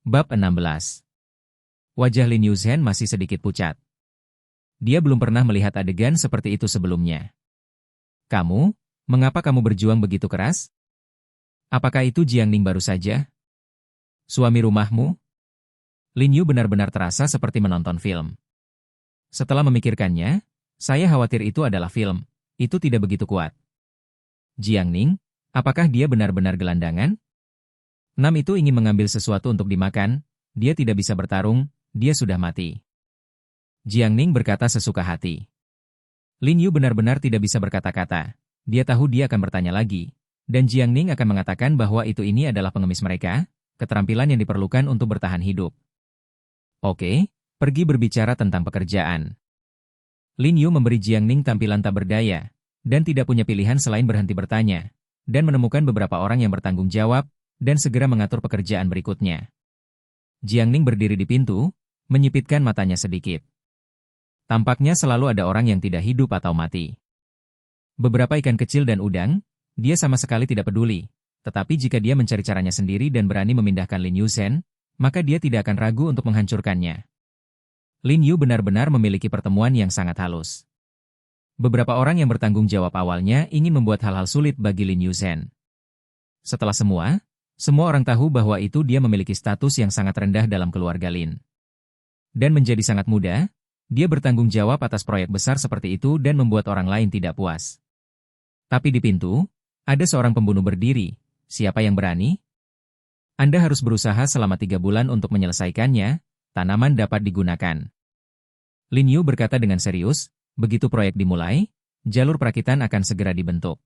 Bab 16. Wajah Lin Yuzhen masih sedikit pucat. Dia belum pernah melihat adegan seperti itu sebelumnya. Kamu? Mengapa kamu berjuang begitu keras? Apakah itu Jiang Ning baru saja? Suami rumahmu? Lin Yu benar-benar terasa seperti menonton film. Setelah memikirkannya, saya khawatir itu adalah film. Itu tidak begitu kuat. Jiang Ning, apakah dia benar-benar gelandangan? Nam itu ingin mengambil sesuatu untuk dimakan, dia tidak bisa bertarung, dia sudah mati. Jiang Ning berkata sesuka hati. Lin Yu benar-benar tidak bisa berkata-kata. Dia tahu dia akan bertanya lagi. Dan Jiang Ning akan mengatakan bahwa ini adalah pengemis mereka, keterampilan yang diperlukan untuk bertahan hidup. Oke, pergi berbicara tentang pekerjaan. Lin Yu memberi Jiang Ning tampilan tak berdaya, dan tidak punya pilihan selain berhenti bertanya, dan menemukan beberapa orang yang bertanggung jawab, dan segera mengatur pekerjaan berikutnya. Jiang Ning berdiri di pintu, menyipitkan matanya sedikit. Tampaknya selalu ada orang yang tidak hidup atau mati. Beberapa ikan kecil dan udang, dia sama sekali tidak peduli, tetapi jika dia mencari caranya sendiri dan berani memindahkan Lin Yuzhen, maka dia tidak akan ragu untuk menghancurkannya. Lin Yu benar-benar memiliki pertemuan yang sangat halus. Beberapa orang yang bertanggung jawab awalnya ingin membuat hal-hal sulit bagi Lin Yuzhen. Setelah semua orang tahu bahwa dia memiliki status yang sangat rendah dalam keluarga Lin. Dan menjadi sangat mudah, dia bertanggung jawab atas proyek besar seperti itu dan membuat orang lain tidak puas. Tapi di pintu, ada seorang pembunuh berdiri. Siapa yang berani? Anda harus berusaha selama 3 bulan untuk menyelesaikannya, tanaman dapat digunakan. Lin Yu berkata dengan serius, begitu proyek dimulai, jalur perakitan akan segera dibentuk.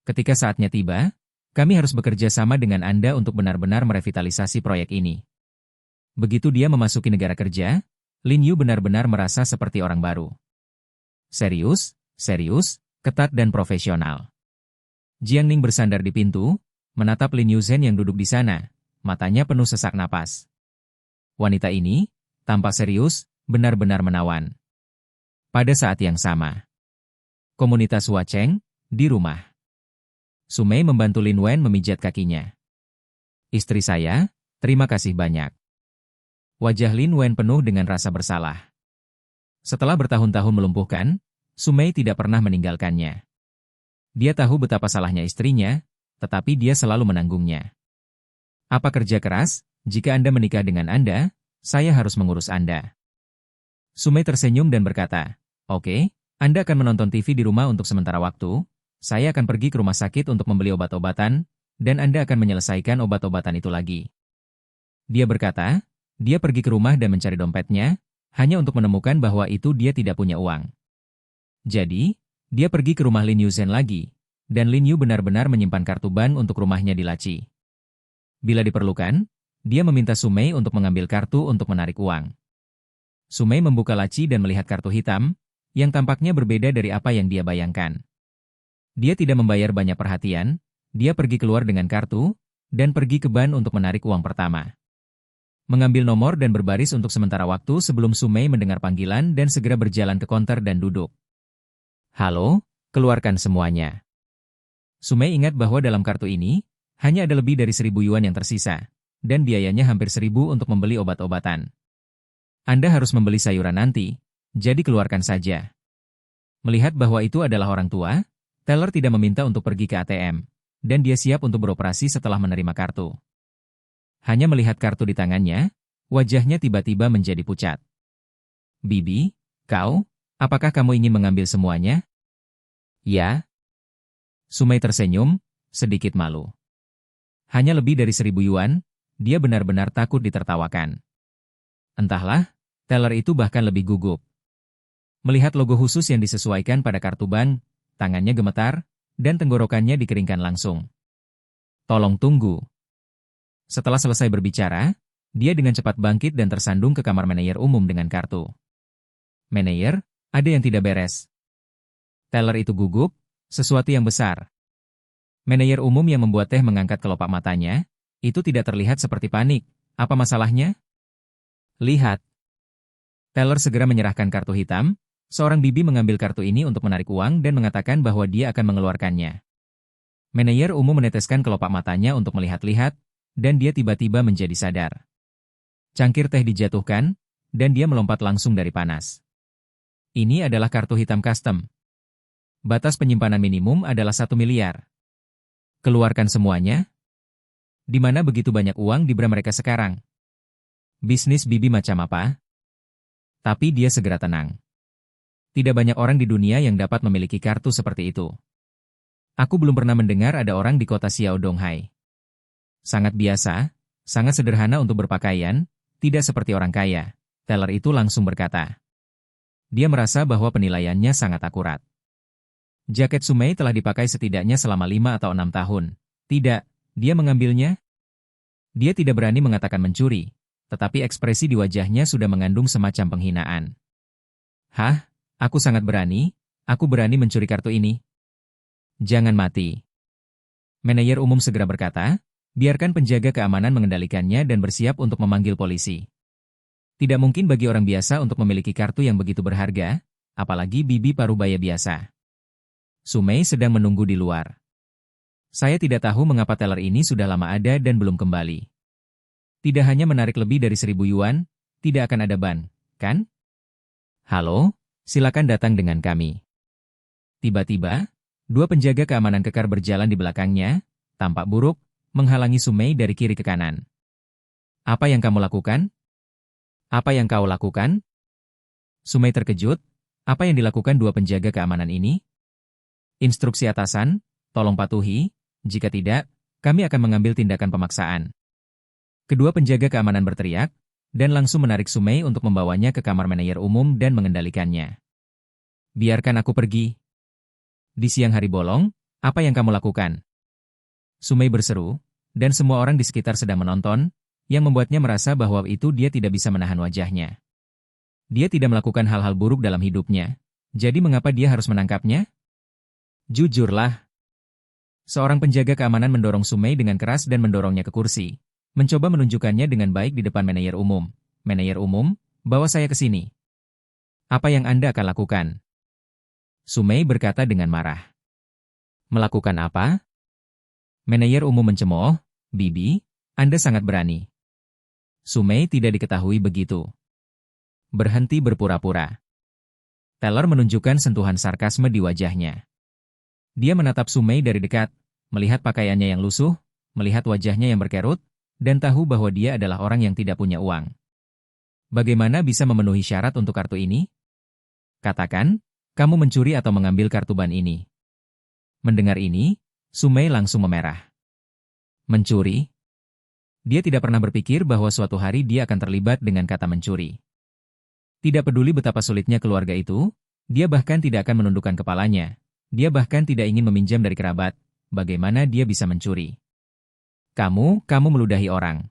Ketika saatnya tiba, kami harus bekerja sama dengan Anda untuk benar-benar merevitalisasi proyek ini. Begitu dia memasuki negara kerja, Lin Yu benar-benar merasa seperti orang baru. Serius, ketat dan profesional. Jiang Ning bersandar di pintu, menatap Lin Yuzhen yang duduk di sana, matanya penuh sesak napas. Wanita ini, tampak serius, benar-benar menawan. Pada saat yang sama, komunitas Huacheng, di rumah. Su Mei membantu Lin Wen memijat kakinya. Istri saya, terima kasih banyak. Wajah Lin Wen penuh dengan rasa bersalah. Setelah bertahun-tahun melumpuhkan, Su Mei tidak pernah meninggalkannya. Dia tahu betapa salahnya istrinya, tetapi dia selalu menanggungnya. Apa kerja keras? Jika Anda menikah dengan Anda, saya harus mengurus Anda. Su Mei tersenyum dan berkata, oke, Anda akan menonton TV di rumah untuk sementara waktu. Saya akan pergi ke rumah sakit untuk membeli obat-obatan, dan Anda akan menyelesaikan obat-obatan itu lagi. Dia berkata, dia pergi ke rumah dan mencari dompetnya, hanya untuk menemukan bahwa dia tidak punya uang. Jadi, dia pergi ke rumah Lin Yuzhen lagi, dan Lin Yu benar-benar menyimpan kartu bank untuk rumahnya di laci. Bila diperlukan, dia meminta Su Mei untuk mengambil kartu untuk menarik uang. Su Mei membuka laci dan melihat kartu hitam, yang tampaknya berbeda dari apa yang dia bayangkan. Dia tidak membayar banyak perhatian, dia pergi keluar dengan kartu, dan pergi ke bank untuk menarik uang pertama. Mengambil nomor dan berbaris untuk sementara waktu sebelum Su Mei mendengar panggilan dan segera berjalan ke konter dan duduk. Halo, keluarkan semuanya. Su Mei ingat bahwa dalam kartu ini, hanya ada lebih dari 1.000 yuan yang tersisa, dan biayanya hampir 1.000 untuk membeli obat-obatan. Anda harus membeli sayuran nanti, jadi keluarkan saja. Melihat bahwa itu adalah orang tua, teller tidak meminta untuk pergi ke ATM, dan dia siap untuk beroperasi setelah menerima kartu. Hanya melihat kartu di tangannya, wajahnya tiba-tiba menjadi pucat. Bibi, kau, apakah kamu ingin mengambil semuanya? Ya. Su Mei tersenyum, sedikit malu. Hanya lebih dari 1.000 yuan, dia benar-benar takut ditertawakan. Entahlah, teller itu bahkan lebih gugup. Melihat logo khusus yang disesuaikan pada kartu bank, tangannya gemetar, dan tenggorokannya dikeringkan langsung. Tolong tunggu. Setelah selesai berbicara, dia dengan cepat bangkit dan tersandung ke kamar manajer umum dengan kartu. Manajer, ada yang tidak beres. Teller itu gugup, sesuatu yang besar. Manajer umum yang membuat teh mengangkat kelopak matanya, itu tidak terlihat seperti panik. Apa masalahnya? Lihat. Teller segera menyerahkan kartu hitam. Seorang bibi mengambil kartu ini untuk menarik uang dan mengatakan bahwa dia akan mengeluarkannya. Manajer umum meneteskan kelopak matanya untuk melihat-lihat, dan dia tiba-tiba menjadi sadar. Cangkir teh dijatuhkan, dan dia melompat langsung dari panas. Ini adalah kartu hitam custom. Batas penyimpanan minimum adalah 1 miliar. Keluarkan semuanya. Di mana begitu banyak uang di bra mereka sekarang? Bisnis Bibi macam apa? Tapi dia segera tenang. Tidak banyak orang di dunia yang dapat memiliki kartu seperti itu. Aku belum pernah mendengar ada orang di kota Xiao Donghai. Sangat biasa, sangat sederhana untuk berpakaian, tidak seperti orang kaya. Teller itu langsung berkata. Dia merasa bahwa penilaiannya sangat akurat. Jaket Sumei telah dipakai setidaknya selama 5 atau 6 tahun. Tidak, dia mengambilnya. Dia tidak berani mengatakan mencuri, tetapi ekspresi di wajahnya sudah mengandung semacam penghinaan. Hah? Aku sangat berani, aku berani mencuri kartu ini. Jangan mati. Manajer umum segera berkata, biarkan penjaga keamanan mengendalikannya dan bersiap untuk memanggil polisi. Tidak mungkin bagi orang biasa untuk memiliki kartu yang begitu berharga, apalagi bibi parubaya biasa. Sumei sedang menunggu di luar. Saya tidak tahu mengapa teller ini sudah lama ada dan belum kembali. Tidak hanya menarik lebih dari 1.000 yuan, tidak akan ada ban, kan? Halo, silakan datang dengan kami. Tiba-tiba, 2 penjaga keamanan kekar berjalan di belakangnya, tampak buruk, menghalangi Sumei dari kiri ke kanan. Apa yang kamu lakukan? Apa yang kau lakukan? Sumei terkejut, apa yang dilakukan 2 penjaga keamanan ini? Instruksi atasan, tolong patuhi, jika tidak, kami akan mengambil tindakan pemaksaan. Kedua penjaga keamanan berteriak, dan langsung menarik Sumei untuk membawanya ke kamar manajer umum dan mengendalikannya. Biarkan aku pergi. Di siang hari bolong, apa yang kamu lakukan? Sumei berseru, dan semua orang di sekitar sedang menonton, yang membuatnya merasa bahwa itu dia tidak bisa menahan wajahnya. Dia tidak melakukan hal-hal buruk dalam hidupnya, jadi mengapa dia harus menangkapnya? Jujurlah. Seorang penjaga keamanan mendorong Sumei dengan keras dan mendorongnya ke kursi, mencoba menunjukkannya dengan baik di depan manajer umum. Manajer umum, bawa saya ke sini. Apa yang Anda akan lakukan? Sumei berkata dengan marah. Melakukan apa? Manajer umum mencemooh, Bibi, Anda sangat berani. Sumei tidak diketahui begitu. Berhenti berpura-pura. Teller menunjukkan sentuhan sarkasme di wajahnya. Dia menatap Sumei dari dekat, melihat pakaiannya yang lusuh, melihat wajahnya yang berkerut, dan tahu bahwa dia adalah orang yang tidak punya uang. Bagaimana bisa memenuhi syarat untuk kartu ini? Katakan, kamu mencuri atau mengambil kartu ban ini. Mendengar ini, Sumei langsung memerah. Mencuri? Dia tidak pernah berpikir bahwa suatu hari dia akan terlibat dengan kata mencuri. Tidak peduli betapa sulitnya keluarga itu, dia bahkan tidak akan menundukkan kepalanya. Dia bahkan tidak ingin meminjam dari kerabat. Bagaimana dia bisa mencuri? Kamu meludahi orang.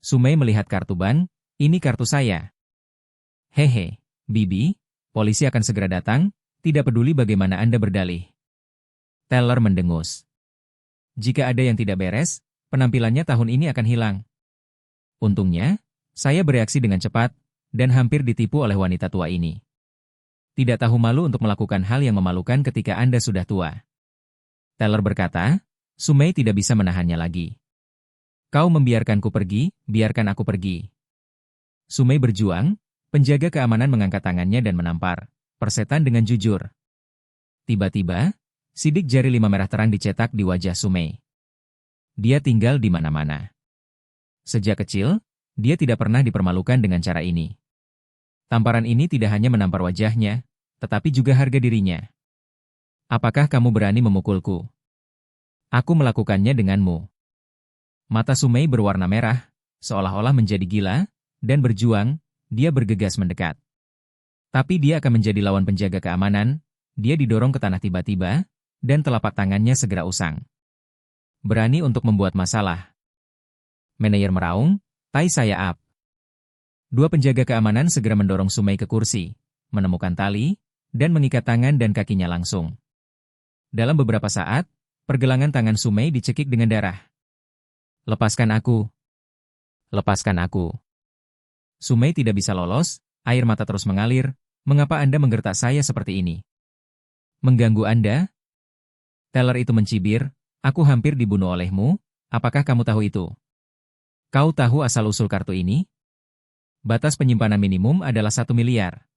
Sumei melihat kartu ban, ini kartu saya. Hehe, Bibi, polisi akan segera datang, tidak peduli bagaimana Anda berdalih. Teller mendengus. Jika ada yang tidak beres, penampilannya tahun ini akan hilang. Untungnya, saya bereaksi dengan cepat, dan hampir ditipu oleh wanita tua ini. Tidak tahu malu untuk melakukan hal yang memalukan ketika Anda sudah tua. Teller berkata, Sumei tidak bisa menahannya lagi. Kau membiarkanku pergi, biarkan aku pergi. Sumei berjuang, penjaga keamanan mengangkat tangannya dan menampar, persetan dengan jujur. Tiba-tiba, sidik jari 5 merah terang dicetak di wajah Sumei. Dia tinggal di mana-mana. Sejak kecil, dia tidak pernah dipermalukan dengan cara ini. Tamparan ini tidak hanya menampar wajahnya, tetapi juga harga dirinya. Apakah kamu berani memukulku? Aku melakukannya denganmu. Mata Sumei berwarna merah, seolah-olah menjadi gila, dan berjuang, dia bergegas mendekat. Tapi dia akan menjadi lawan penjaga keamanan, dia didorong ke tanah tiba-tiba, dan telapak tangannya segera usang. Berani untuk membuat masalah. Manajer meraung, tai saya up. 2 penjaga keamanan segera mendorong Sumei ke kursi, menemukan tali, dan mengikat tangan dan kakinya langsung. Dalam beberapa saat, pergelangan tangan Sumei dicekik dengan darah. Lepaskan aku. Lepaskan aku. Sumei tidak bisa lolos, air mata terus mengalir, mengapa Anda menggertak saya seperti ini? Mengganggu Anda? Teller itu mencibir, aku hampir dibunuh olehmu, apakah kamu tahu itu? Kau tahu asal-usul kartu ini? Batas penyimpanan minimum adalah 1 miliar.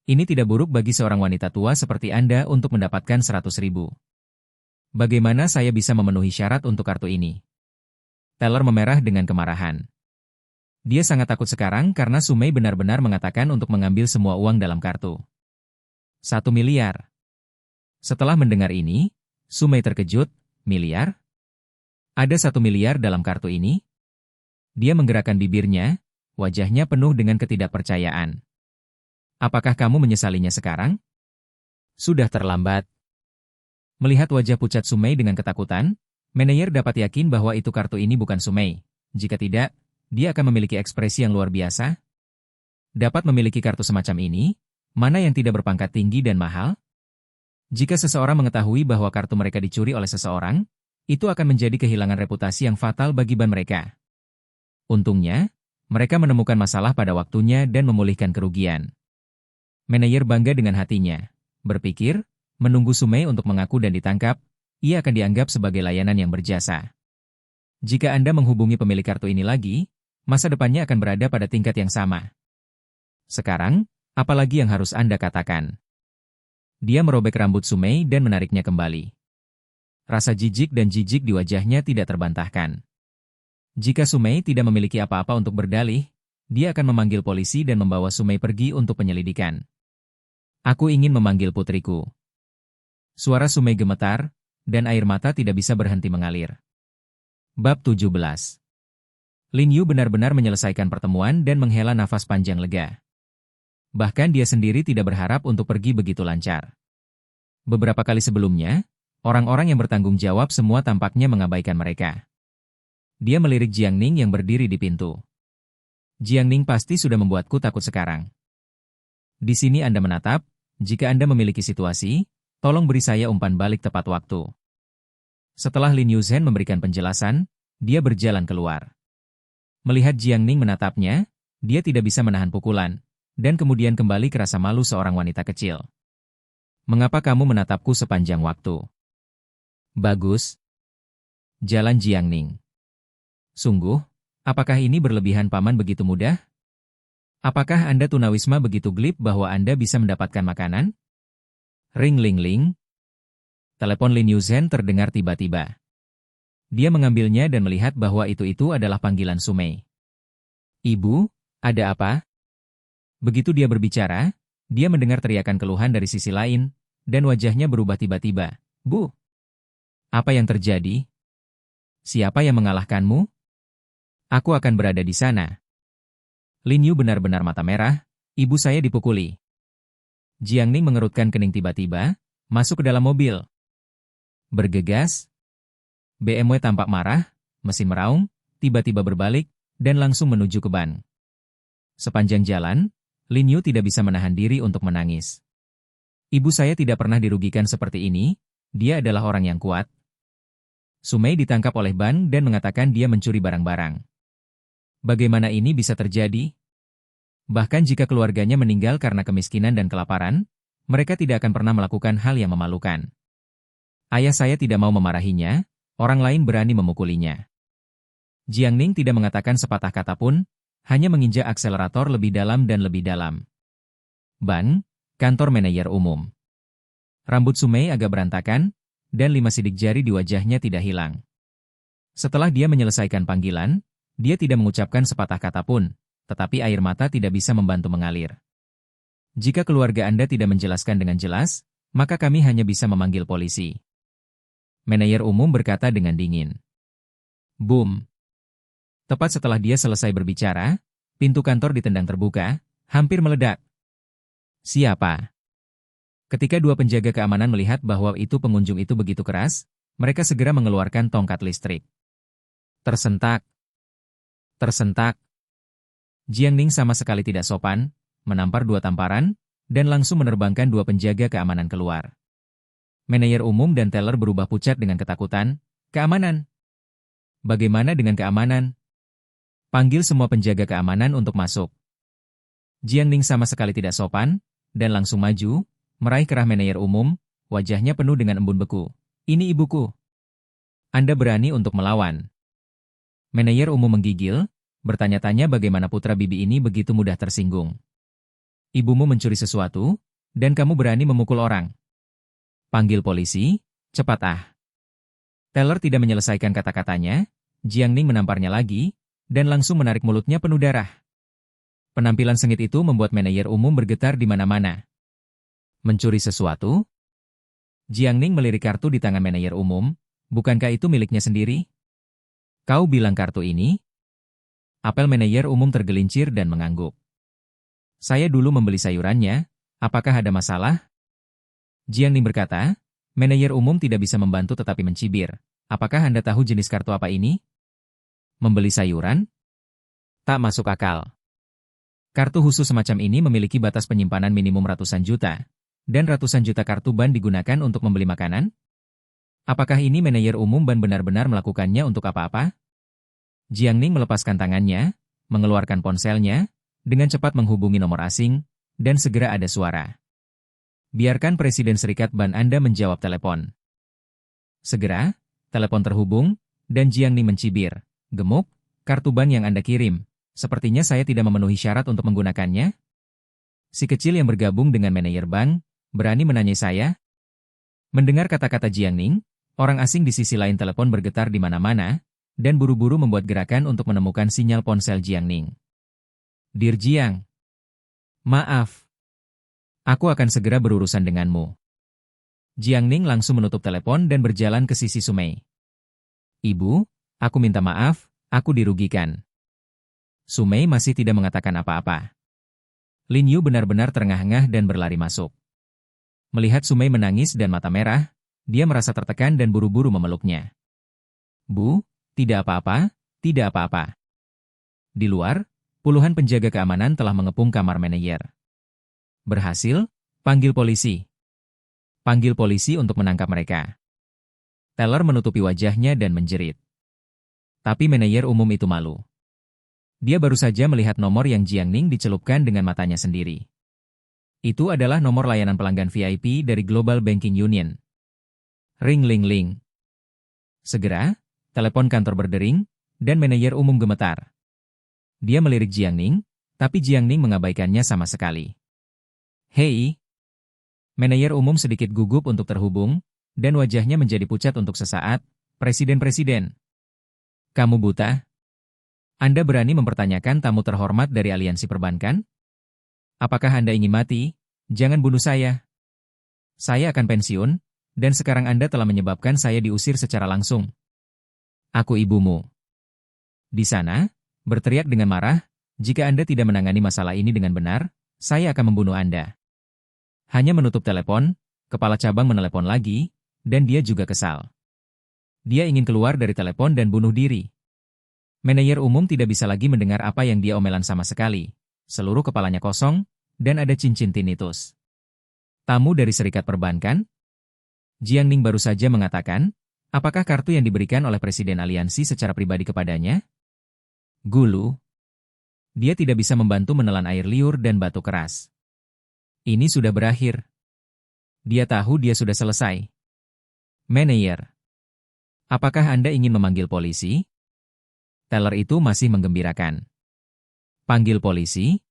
Ini tidak buruk bagi seorang wanita tua seperti Anda untuk mendapatkan 100.000. Bagaimana saya bisa memenuhi syarat untuk kartu ini? Teller memerah dengan kemarahan. Dia sangat takut sekarang karena Sumei benar-benar mengatakan untuk mengambil semua uang dalam kartu. 1 miliar. Setelah mendengar ini, Sumei terkejut. Miliar? Ada 1 miliar dalam kartu ini? Dia menggerakkan bibirnya, wajahnya penuh dengan ketidakpercayaan. Apakah kamu menyesalinya sekarang? Sudah terlambat. Melihat wajah pucat Sumei dengan ketakutan, manajer dapat yakin bahwa itu kartu ini bukan Sumei. Jika tidak, dia akan memiliki ekspresi yang luar biasa. Dapat memiliki kartu semacam ini, mana yang tidak berpangkat tinggi dan mahal? Jika seseorang mengetahui bahwa kartu mereka dicuri oleh seseorang, itu akan menjadi kehilangan reputasi yang fatal bagi ban mereka. Untungnya, mereka menemukan masalah pada waktunya dan memulihkan kerugian. Manajer bangga dengan hatinya. Berpikir, menunggu Sumei untuk mengaku dan ditangkap, ia akan dianggap sebagai layanan yang berjasa. Jika Anda menghubungi pemilik kartu ini lagi, masa depannya akan berada pada tingkat yang sama. Sekarang, apalagi yang harus Anda katakan? Dia merobek rambut Sumei dan menariknya kembali. Rasa jijik dan jijik di wajahnya tidak terbantahkan. Jika Sumei tidak memiliki apa-apa untuk berdalih, dia akan memanggil polisi dan membawa Sumei pergi untuk penyelidikan. Aku ingin memanggil putriku. Suara Sumei gemetar, dan air mata tidak bisa berhenti mengalir. Bab 17. Lin Yu benar-benar menyelesaikan pertemuan dan menghela nafas panjang lega. Bahkan dia sendiri tidak berharap untuk pergi begitu lancar. Beberapa kali sebelumnya, orang-orang yang bertanggung jawab semua tampaknya mengabaikan mereka. Dia melirik Jiang Ning yang berdiri di pintu. Jiang Ning pasti sudah membuatku takut sekarang. Di sini Anda menatap, jika Anda memiliki situasi, tolong beri saya umpan balik tepat waktu. Setelah Lin Yuzhen memberikan penjelasan, dia berjalan keluar. Melihat Jiang Ning menatapnya, dia tidak bisa menahan pukulan, dan kemudian kembali ke rasa malu seorang wanita kecil. Mengapa kamu menatapku sepanjang waktu? Bagus. Jalan Jiang Ning. Sungguh, apakah ini berlebihan paman begitu mudah? Apakah Anda tunawisma begitu glib bahwa Anda bisa mendapatkan makanan? Ring ling ling. Telepon Lin Yuzhen terdengar tiba-tiba. Dia mengambilnya dan melihat bahwa itu adalah panggilan Sumei. Ibu, ada apa? Begitu dia berbicara, dia mendengar teriakan keluhan dari sisi lain, dan wajahnya berubah tiba-tiba. Bu, apa yang terjadi? Siapa yang mengalahkanmu? Aku akan berada di sana. Lin Yu benar-benar mata merah, ibu saya dipukuli. Jiang Ning mengerutkan kening tiba-tiba, masuk ke dalam mobil. Bergegas. BMW tampak marah, mesin meraung, tiba-tiba berbalik, dan langsung menuju ke ban. Sepanjang jalan, Lin Yu tidak bisa menahan diri untuk menangis. Ibu saya tidak pernah dirugikan seperti ini, dia adalah orang yang kuat. Sumei ditangkap oleh ban dan mengatakan dia mencuri barang-barang. Bagaimana ini bisa terjadi? Bahkan jika keluarganya meninggal karena kemiskinan dan kelaparan, mereka tidak akan pernah melakukan hal yang memalukan. Ayah saya tidak mau memarahinya, orang lain berani memukulinya. Jiang Ning tidak mengatakan sepatah kata pun, hanya menginjak akselerator lebih dalam dan lebih dalam. Ban, kantor manajer umum. Rambut Sumei agak berantakan, dan 5 sidik jari di wajahnya tidak hilang. Setelah dia menyelesaikan panggilan, dia tidak mengucapkan sepatah kata pun, tetapi air mata tidak bisa membantu mengalir. Jika keluarga Anda tidak menjelaskan dengan jelas, maka kami hanya bisa memanggil polisi. Manajer umum berkata dengan dingin. Boom. Tepat setelah dia selesai berbicara, pintu kantor ditendang terbuka, hampir meledak. Siapa? Ketika dua penjaga keamanan melihat bahwa itu pengunjung itu begitu keras, mereka segera mengeluarkan tongkat listrik. Tersentak. Tersentak. Jiang Ning sama sekali tidak sopan, menampar 2 tamparan, dan langsung menerbangkan 2 penjaga keamanan keluar. Manajer umum dan teller berubah pucat dengan ketakutan. Keamanan. Bagaimana dengan keamanan? Panggil semua penjaga keamanan untuk masuk. Jiang Ning sama sekali tidak sopan, dan langsung maju, meraih kerah manajer umum, wajahnya penuh dengan embun beku. Ini ibuku. Anda berani untuk melawan. Manajer umum menggigil, bertanya-tanya bagaimana putra bibi ini begitu mudah tersinggung. Ibumu mencuri sesuatu, dan kamu berani memukul orang. Panggil polisi, cepat ah. Teller tidak menyelesaikan kata-katanya, Jiang Ning menamparnya lagi, dan langsung menarik mulutnya penuh darah. Penampilan sengit itu membuat manajer umum bergetar di mana-mana. Mencuri sesuatu? Jiang Ning melirik kartu di tangan manajer umum, bukankah itu miliknya sendiri? Kau bilang kartu ini? Apel manajer umum tergelincir dan mengangguk. Saya dulu membeli sayurannya, apakah ada masalah? Jiang Ning berkata, manajer umum tidak bisa membantu tetapi mencibir. Apakah Anda tahu jenis kartu apa ini? Membeli sayuran? Tak masuk akal. Kartu khusus semacam ini memiliki batas penyimpanan minimum ratusan juta, dan ratusan juta kartu ban digunakan untuk membeli makanan? Apakah ini manajer umum ban benar-benar melakukannya untuk apa-apa? Jiang Ning melepaskan tangannya, mengeluarkan ponselnya, dengan cepat menghubungi nomor asing, dan segera ada suara. Biarkan Presiden Serikat Ban Anda menjawab telepon. Segera, telepon terhubung, dan Jiang Ning mencibir. Gemuk, kartu ban yang Anda kirim. Sepertinya saya tidak memenuhi syarat untuk menggunakannya. Si kecil yang bergabung dengan manajer bank, berani menanyai saya? Mendengar kata-kata Jiang Ning, orang asing di sisi lain telepon bergetar di mana-mana, dan buru-buru membuat gerakan untuk menemukan sinyal ponsel Jiang Ning. Dir Jiang. Maaf. Aku akan segera berurusan denganmu. Jiang Ning langsung menutup telepon dan berjalan ke sisi Sumei. Ibu, aku minta maaf, aku dirugikan. Sumei masih tidak mengatakan apa-apa. Lin Yu benar-benar terengah-engah dan berlari masuk. Melihat Sumei menangis dan mata merah, dia merasa tertekan dan buru-buru memeluknya. Bu, tidak apa-apa, tidak apa-apa. Di luar, puluhan penjaga keamanan telah mengepung kamar manajer. Berhasil, panggil polisi. Panggil polisi untuk menangkap mereka. Teller menutupi wajahnya dan menjerit. Tapi manajer umum itu malu. Dia baru saja melihat nomor yang Jiang Ning dicelupkan dengan matanya sendiri. Itu adalah nomor layanan pelanggan VIP dari Global Banking Union. Ring ling ling. Segera, telepon kantor berdering, dan manajer umum gemetar. Dia melirik Jiang Ning, tapi Jiang Ning mengabaikannya sama sekali. Hei! Manajer umum sedikit gugup untuk terhubung, dan wajahnya menjadi pucat untuk sesaat. Presiden-presiden. Kamu buta? Anda berani mempertanyakan tamu terhormat dari aliansi perbankan? Apakah Anda ingin mati? Jangan bunuh saya. Saya akan pensiun, dan sekarang Anda telah menyebabkan saya diusir secara langsung. Aku ibumu. Di sana, berteriak dengan marah, jika Anda tidak menangani masalah ini dengan benar, saya akan membunuh Anda. Hanya menutup telepon, kepala cabang menelepon lagi, dan dia juga kesal. Dia ingin keluar dari telepon dan bunuh diri. Manajer umum tidak bisa lagi mendengar apa yang dia omelan sama sekali. Seluruh kepalanya kosong, dan ada cincin tinnitus. Tamu dari serikat perbankan? Jiang Ning baru saja mengatakan, apakah kartu yang diberikan oleh Presiden Aliansi secara pribadi kepadanya? Gulu. Dia tidak bisa membantu menelan air liur dan batu keras. Ini sudah berakhir. Dia tahu dia sudah selesai. Manajer. Apakah Anda ingin memanggil polisi? Teller itu masih menggembirakan. Panggil polisi?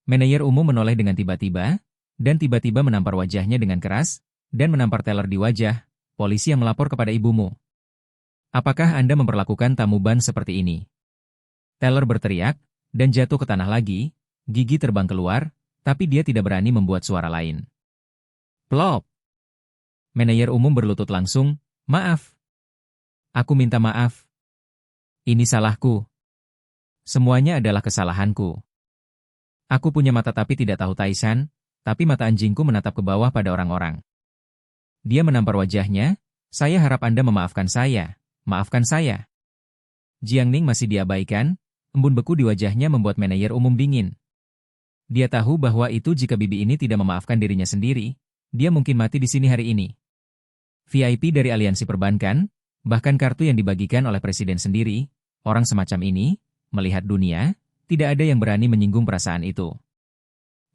Manajer umum menoleh dengan tiba-tiba, dan tiba-tiba menampar wajahnya dengan keras, dan menampar teller di wajah, polisi yang melapor kepada ibumu. Apakah Anda memperlakukan tamu ban seperti ini? Teller berteriak, dan jatuh ke tanah lagi, gigi terbang keluar, tapi dia tidak berani membuat suara lain. Plop! Manajer umum berlutut langsung, maaf. Aku minta maaf. Ini salahku. Semuanya adalah kesalahanku. Aku punya mata tapi tidak tahu taisan, tapi mata anjingku menatap ke bawah pada orang-orang. Dia menampar wajahnya, saya harap Anda memaafkan saya, maafkan saya. Jiang Ning masih diabaikan, embun beku di wajahnya membuat manajer umum dingin. Dia tahu bahwa itu jika bibi ini tidak memaafkan dirinya sendiri, dia mungkin mati di sini hari ini. VIP dari aliansi perbankan, bahkan kartu yang dibagikan oleh presiden sendiri, orang semacam ini, melihat dunia, tidak ada yang berani menyinggung perasaan itu.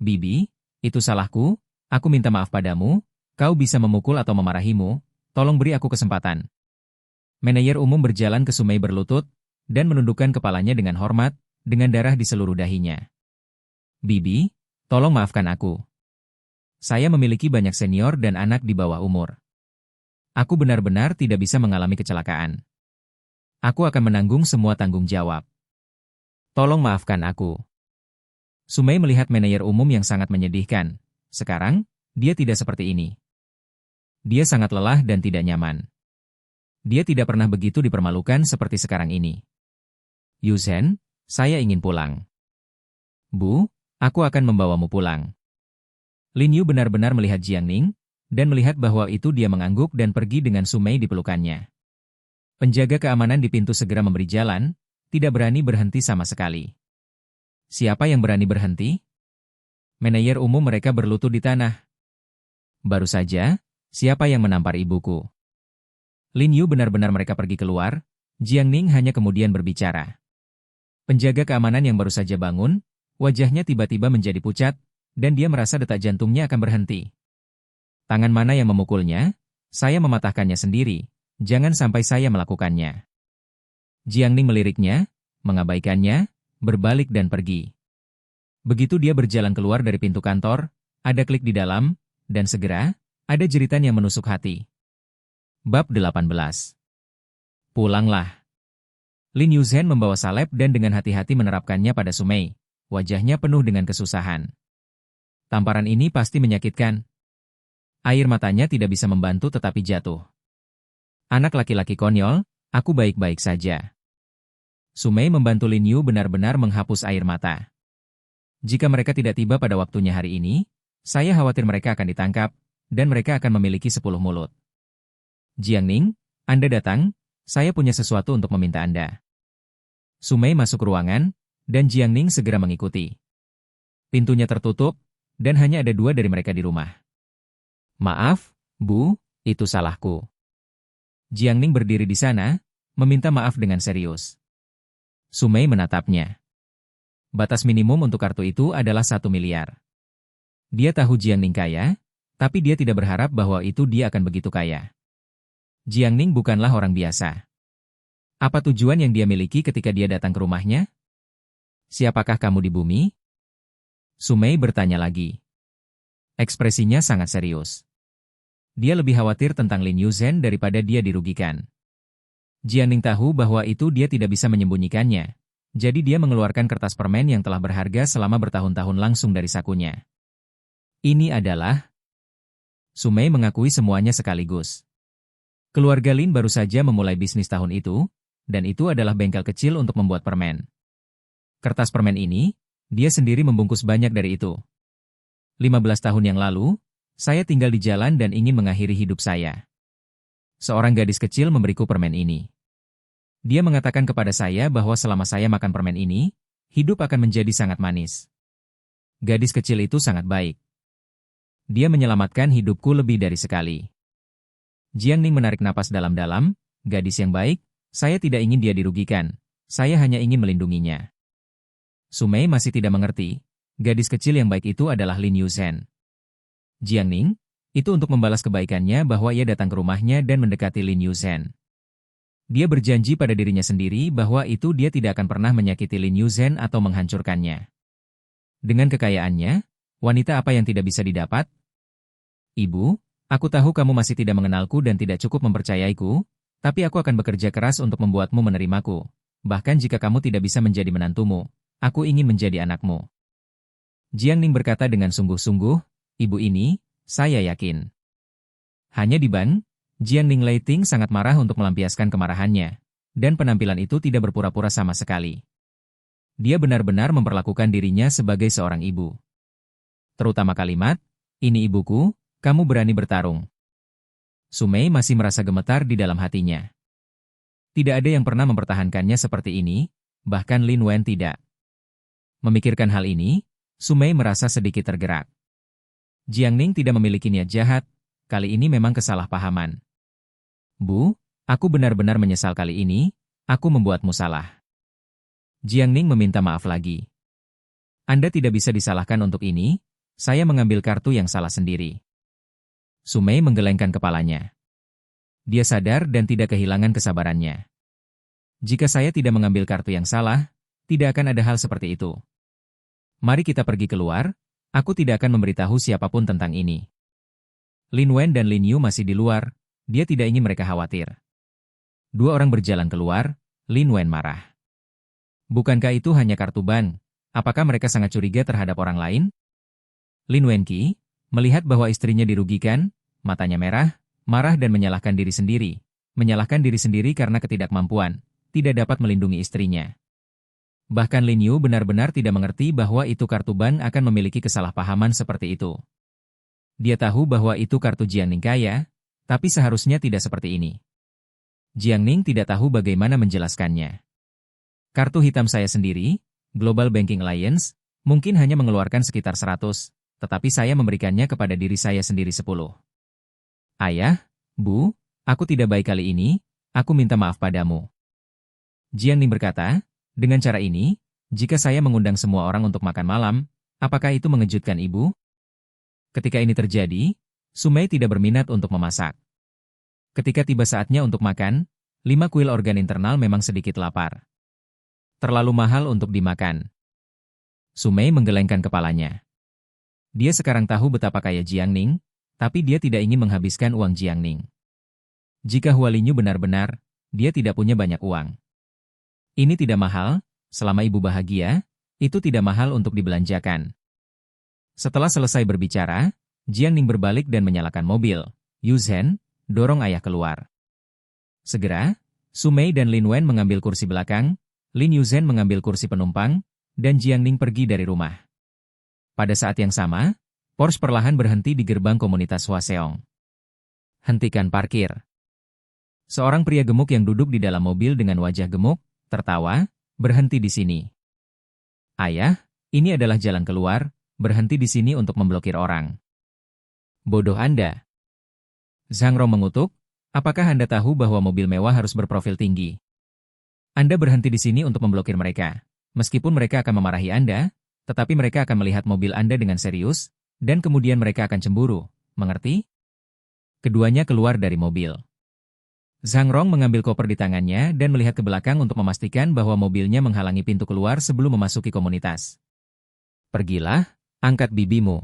Bibi, itu salahku, aku minta maaf padamu, kau bisa memukul atau memarahimu, tolong beri aku kesempatan. Manajer umum berjalan ke Sumei berlutut, dan menundukkan kepalanya dengan hormat, dengan darah di seluruh dahinya. Bibi, tolong maafkan aku. Saya memiliki banyak senior dan anak di bawah umur. Aku benar-benar tidak bisa mengalami kecelakaan. Aku akan menanggung semua tanggung jawab. Tolong maafkan aku. Sumei melihat manajer umum yang sangat menyedihkan. Sekarang, dia tidak seperti ini. Dia sangat lelah dan tidak nyaman. Dia tidak pernah begitu dipermalukan seperti sekarang ini. Yuzhen, saya ingin pulang. Bu, aku akan membawamu pulang. Lin Yu benar-benar melihat Jiang Ning, dan melihat bahwa itu dia mengangguk dan pergi dengan Sumei di pelukannya. Penjaga keamanan di pintu segera memberi jalan, tidak berani berhenti sama sekali. Siapa yang berani berhenti? Manajer umum mereka berlutut di tanah. Baru saja, siapa yang menampar ibuku? Lin Yu benar-benar mereka pergi keluar, Jiang Ning hanya kemudian berbicara. Penjaga keamanan yang baru saja bangun, wajahnya tiba-tiba menjadi pucat, dan dia merasa detak jantungnya akan berhenti. Tangan mana yang memukulnya? Saya mematahkannya sendiri, jangan sampai saya melakukannya. Jiang Ning meliriknya, mengabaikannya, berbalik dan pergi. Begitu dia berjalan keluar dari pintu kantor, ada klik di dalam, dan segera, ada jeritan yang menusuk hati. Bab 18. Pulanglah. Lin Yuzhen membawa salep dan dengan hati-hati menerapkannya pada Sumei. Wajahnya penuh dengan kesusahan. Tamparan ini pasti menyakitkan. Air matanya tidak bisa membantu tetapi jatuh. Anak laki-laki konyol, aku baik-baik saja. Sumei membantu Lin Yu benar-benar menghapus air mata. Jika mereka tidak tiba pada waktunya hari ini, saya khawatir mereka akan ditangkap, dan mereka akan memiliki 10 mulut. Jiang Ning, Anda datang, saya punya sesuatu untuk meminta Anda. Sumei masuk ruangan, dan Jiang Ning segera mengikuti. Pintunya tertutup, dan hanya ada 2 dari mereka di rumah. Maaf, Bu, itu salahku. Jiang Ning berdiri di sana, meminta maaf dengan serius. Sumei menatapnya. Batas minimum untuk kartu itu adalah 1 miliar. Dia tahu Jiang Ning kaya, tapi dia tidak berharap bahwa itu dia akan begitu kaya. Jiang Ning bukanlah orang biasa. Apa tujuan yang dia miliki ketika dia datang ke rumahnya? Siapakah kamu di bumi? Sumei bertanya lagi. Ekspresinya sangat serius. Dia lebih khawatir tentang Lin Yuzhen daripada dia dirugikan. Jiang Ning tahu bahwa itu dia tidak bisa menyembunyikannya, jadi dia mengeluarkan kertas permen yang telah berharga selama bertahun-tahun langsung dari sakunya. Ini adalah... Sumei mengakui semuanya sekaligus. Keluarga Lin baru saja memulai bisnis tahun itu, dan itu adalah bengkel kecil untuk membuat permen. Kertas permen ini, dia sendiri membungkus banyak dari itu. 15 tahun yang lalu, saya tinggal di jalan dan ingin mengakhiri hidup saya. Seorang gadis kecil memberiku permen ini. Dia mengatakan kepada saya bahwa selama saya makan permen ini, hidup akan menjadi sangat manis. Gadis kecil itu sangat baik. Dia menyelamatkan hidupku lebih dari sekali. Jiang Ning menarik napas dalam-dalam, gadis yang baik, saya tidak ingin dia dirugikan, saya hanya ingin melindunginya. Sumei masih tidak mengerti, gadis kecil yang baik itu adalah Lin Yuzhen. Jiang Ning, itu untuk membalas kebaikannya bahwa ia datang ke rumahnya dan mendekati Lin Yuzhen. Dia berjanji pada dirinya sendiri bahwa itu dia tidak akan pernah menyakiti Lin Yuzhen atau menghancurkannya. Dengan kekayaannya, wanita apa yang tidak bisa didapat? Ibu, aku tahu kamu masih tidak mengenalku dan tidak cukup mempercayaiku, tapi aku akan bekerja keras untuk membuatmu menerimaku. Bahkan jika kamu tidak bisa menjadi menantumu, aku ingin menjadi anakmu. Jiang Ning berkata dengan sungguh-sungguh, ibu ini, saya yakin. Hanya di Ban, Jiang Ning Leiting sangat marah untuk melampiaskan kemarahannya, dan penampilan itu tidak berpura-pura sama sekali. Dia benar-benar memperlakukan dirinya sebagai seorang ibu. Terutama kalimat, ini ibuku, kamu berani bertarung. Sumei masih merasa gemetar di dalam hatinya. Tidak ada yang pernah mempertahankannya seperti ini, bahkan Lin Wen tidak. Memikirkan hal ini, Sumei merasa sedikit tergerak. Jiang Ning tidak memiliki niat jahat, kali ini memang kesalahpahaman. Bu, aku benar-benar menyesal kali ini, aku membuatmu salah. Jiang Ning meminta maaf lagi. Anda tidak bisa disalahkan untuk ini, saya mengambil kartu yang salah sendiri. Sumei menggelengkan kepalanya. Dia sadar dan tidak kehilangan kesabarannya. Jika saya tidak mengambil kartu yang salah, tidak akan ada hal seperti itu. Mari kita pergi keluar, aku tidak akan memberitahu siapapun tentang ini. Lin Wen dan Lin Yu masih di luar, dia tidak ingin mereka khawatir. Dua orang berjalan keluar, Lin Wen marah. Bukankah itu hanya kartu bank? Apakah mereka sangat curiga terhadap orang lain? Lin Wenqi, melihat bahwa istrinya dirugikan, matanya merah, marah dan menyalahkan diri sendiri. Menyalahkan diri sendiri karena ketidakmampuan, tidak dapat melindungi istrinya. Bahkan Lin Yu benar-benar tidak mengerti bahwa itu kartu ban akan memiliki kesalahpahaman seperti itu. Dia tahu bahwa itu kartu Jiangning kaya, tapi seharusnya tidak seperti ini. Jiangning tidak tahu bagaimana menjelaskannya. Kartu hitam saya sendiri, Global Banking Alliance, mungkin hanya mengeluarkan sekitar 100, tetapi saya memberikannya kepada diri saya sendiri 10. Ayah, Bu, aku tidak baik kali ini, aku minta maaf padamu. Jiangning berkata, dengan cara ini, jika saya mengundang semua orang untuk makan malam, apakah itu mengejutkan ibu? Ketika ini terjadi, Su Mei tidak berminat untuk memasak. Ketika tiba saatnya untuk makan, 5 kuil organ internal memang sedikit lapar. Terlalu mahal untuk dimakan. Su Mei menggelengkan kepalanya. Dia sekarang tahu betapa kaya Jiangning, tapi dia tidak ingin menghabiskan uang Jiangning. Jika Hua Linyu benar-benar, dia tidak punya banyak uang. Ini tidak mahal, selama ibu bahagia, itu tidak mahal untuk dibelanjakan. Setelah selesai berbicara, Jiangning berbalik dan menyalakan mobil. Yu Zhen, dorong ayah keluar. Segera, Su Mei dan Lin Wen mengambil kursi belakang, Lin Yu Zhen mengambil kursi penumpang, dan Jiangning pergi dari rumah. Pada saat yang sama, Porsche perlahan berhenti di gerbang komunitas Hwaseong. Hentikan parkir. Seorang pria gemuk yang duduk di dalam mobil dengan wajah gemuk, tertawa, berhenti di sini. Ayah, ini adalah jalan keluar, berhenti di sini untuk memblokir orang. Bodoh Anda. Zhang Rong mengutuk, apakah Anda tahu bahwa mobil mewah harus berprofil tinggi? Anda berhenti di sini untuk memblokir mereka. Meskipun mereka akan memarahi Anda, tetapi mereka akan melihat mobil Anda dengan serius, dan kemudian mereka akan cemburu, mengerti? Keduanya keluar dari mobil. Zhang Rong mengambil koper di tangannya dan melihat ke belakang untuk memastikan bahwa mobilnya menghalangi pintu keluar sebelum memasuki komunitas. Pergilah, angkat bibimu.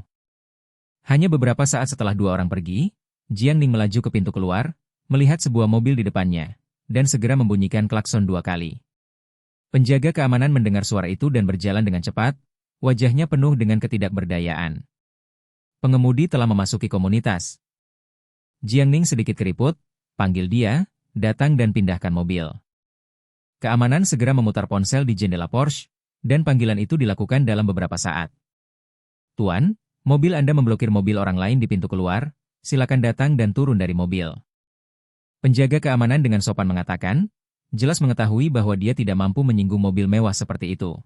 Hanya beberapa saat setelah dua orang pergi, Jiangning melaju ke pintu keluar, melihat sebuah mobil di depannya, dan segera membunyikan klakson 2 kali. Penjaga keamanan mendengar suara itu dan berjalan dengan cepat, wajahnya penuh dengan ketidakberdayaan. Pengemudi telah memasuki komunitas. Jiangning sedikit keriput, panggil dia, datang dan pindahkan mobil. Keamanan segera memutar ponsel di jendela Porsche, dan panggilan itu dilakukan dalam beberapa saat. Tuan, mobil Anda memblokir mobil orang lain di pintu keluar, silakan datang dan turun dari mobil. Penjaga keamanan dengan sopan mengatakan, jelas mengetahui bahwa dia tidak mampu menyinggung mobil mewah seperti itu.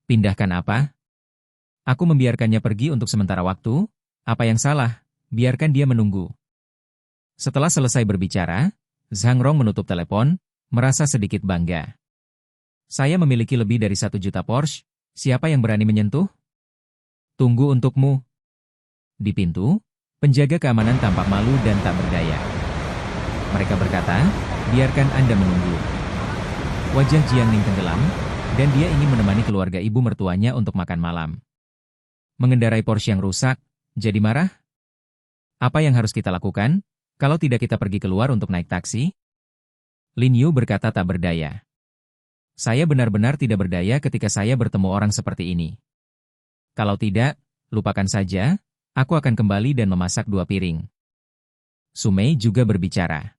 Pindahkan apa? Aku membiarkannya pergi untuk sementara waktu, apa yang salah, biarkan dia menunggu. Setelah selesai berbicara, Zhang Rong menutup telepon, merasa sedikit bangga. Saya memiliki lebih dari 1 juta Porsche, siapa yang berani menyentuh? Tunggu untukmu. Di pintu, penjaga keamanan tampak malu dan tak berdaya. Mereka berkata, biarkan Anda menunggu. Wajah Jiangning tenggelam, dan dia ingin menemani keluarga ibu mertuanya untuk makan malam. Mengendarai Porsche yang rusak, jadi marah? Apa yang harus kita lakukan? Kalau tidak kita pergi keluar untuk naik taksi? Lin Yu berkata tak berdaya. Saya benar-benar tidak berdaya ketika saya bertemu orang seperti ini. Kalau tidak, lupakan saja, aku akan kembali dan memasak 2 piring. Su Mei juga berbicara.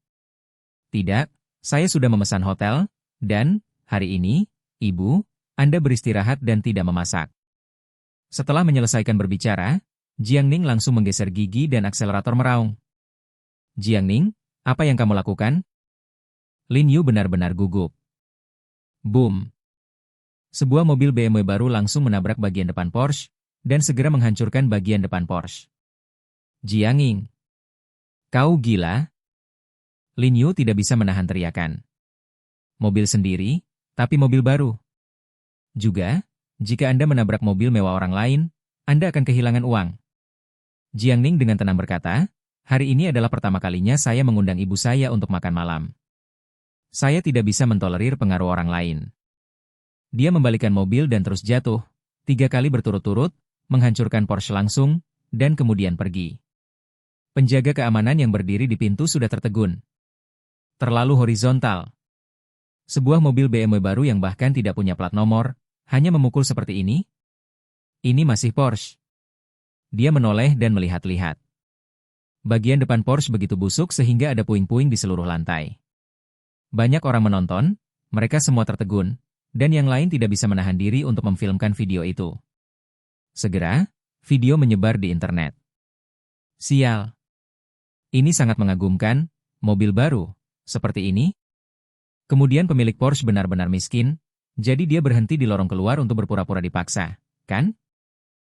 Tidak, saya sudah memesan hotel, dan, hari ini, Ibu, Anda beristirahat dan tidak memasak. Setelah menyelesaikan berbicara, Jiangning langsung menggeser gigi dan akselerator meraung. Jiangning, apa yang kamu lakukan? Lin Yu benar-benar gugup. Boom! Sebuah mobil BMW baru langsung menabrak bagian depan Porsche, dan segera menghancurkan bagian depan Porsche. Jiangning! Kau gila? Lin Yu tidak bisa menahan teriakan. Mobil sendiri, tapi mobil baru. Juga, jika Anda menabrak mobil mewah orang lain, Anda akan kehilangan uang. Jiangning dengan tenang berkata, hari ini adalah pertama kalinya saya mengundang ibu saya untuk makan malam. Saya tidak bisa mentolerir pengaruh orang lain. Dia membalikan mobil dan terus jatuh, 3 kali berturut-turut, menghancurkan Porsche langsung, dan kemudian pergi. Penjaga keamanan yang berdiri di pintu sudah tertegun. Terlalu horizontal. Sebuah mobil BMW baru yang bahkan tidak punya plat nomor, hanya memukul seperti ini? Ini masih Porsche. Dia menoleh dan melihat-lihat. Bagian depan Porsche begitu busuk sehingga ada puing-puing di seluruh lantai. Banyak orang menonton, mereka semua tertegun, dan yang lain tidak bisa menahan diri untuk memfilmkan video itu. Segera, video menyebar di internet. Sial. Ini sangat mengagumkan, mobil baru, seperti ini. Kemudian pemilik Porsche benar-benar miskin, jadi dia berhenti di lorong keluar untuk berpura-pura dipaksa, kan?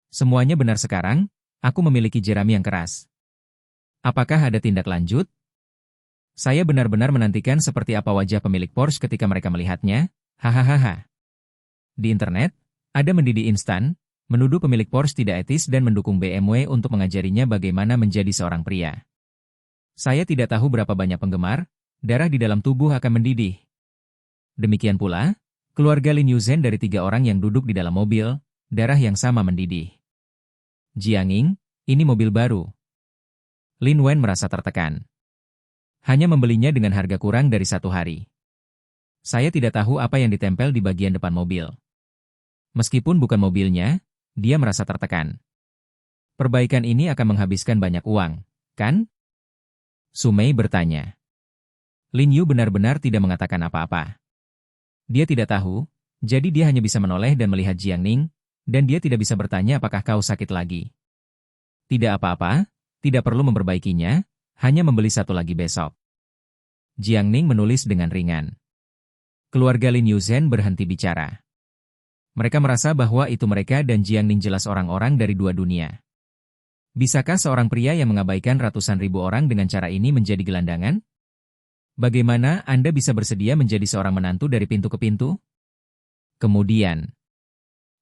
Semuanya benar sekarang, aku memiliki jerami yang keras. Apakah ada tindak lanjut? Saya benar-benar menantikan seperti apa wajah pemilik Porsche ketika mereka melihatnya, hahaha. Di internet, ada mendidih instan, menuduh pemilik Porsche tidak etis dan mendukung BMW untuk mengajarinya bagaimana menjadi seorang pria. Saya tidak tahu berapa banyak penggemar, darah di dalam tubuh akan mendidih. Demikian pula, keluarga Lin Yuzhen dari 3 orang yang duduk di dalam mobil, darah yang sama mendidih. Jiangning, ini mobil baru. Lin Wen merasa tertekan. Hanya membelinya dengan harga kurang dari 1 hari. Saya tidak tahu apa yang ditempel di bagian depan mobil. Meskipun bukan mobilnya, dia merasa tertekan. Perbaikan ini akan menghabiskan banyak uang, kan? Sumei bertanya. Lin Yu benar-benar tidak mengatakan apa-apa. Dia tidak tahu, jadi dia hanya bisa menoleh dan melihat Jiangning, dan dia tidak bisa bertanya apakah kau sakit lagi. Tidak apa-apa. Tidak perlu memperbaikinya, hanya membeli 1 lagi besok. Jiangning menulis dengan ringan. Keluarga Lin Yuzhen berhenti bicara. Mereka merasa bahwa itu mereka dan Jiangning jelas orang-orang dari 2 dunia. Bisakah seorang pria yang mengabaikan ratusan ribu orang dengan cara ini menjadi gelandangan? Bagaimana Anda bisa bersedia menjadi seorang menantu dari pintu ke pintu? Kemudian,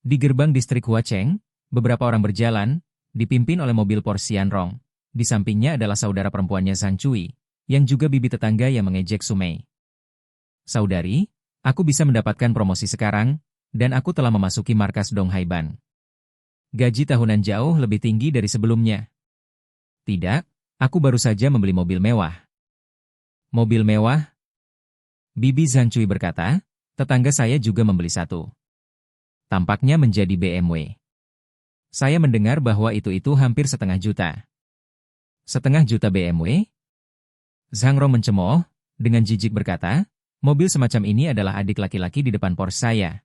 di gerbang distrik Huacheng, beberapa orang berjalan, dipimpin oleh mobil Porsche Xianrong. Di sampingnya adalah saudara perempuannya Zhang Cui, yang juga bibi tetangga yang mengejek Sumei. Saudari, aku bisa mendapatkan promosi sekarang, dan aku telah memasuki markas Donghai Bank. Gaji tahunan jauh lebih tinggi dari sebelumnya. Tidak, aku baru saja membeli mobil mewah. Mobil mewah? Bibi Zhang Cui berkata, tetangga saya juga membeli 1. Tampaknya menjadi BMW. Saya mendengar bahwa itu hampir setengah juta. Setengah juta BMW? Zhang Rong mencemooh, dengan jijik berkata, mobil semacam ini adalah adik laki-laki di depan Porsche saya.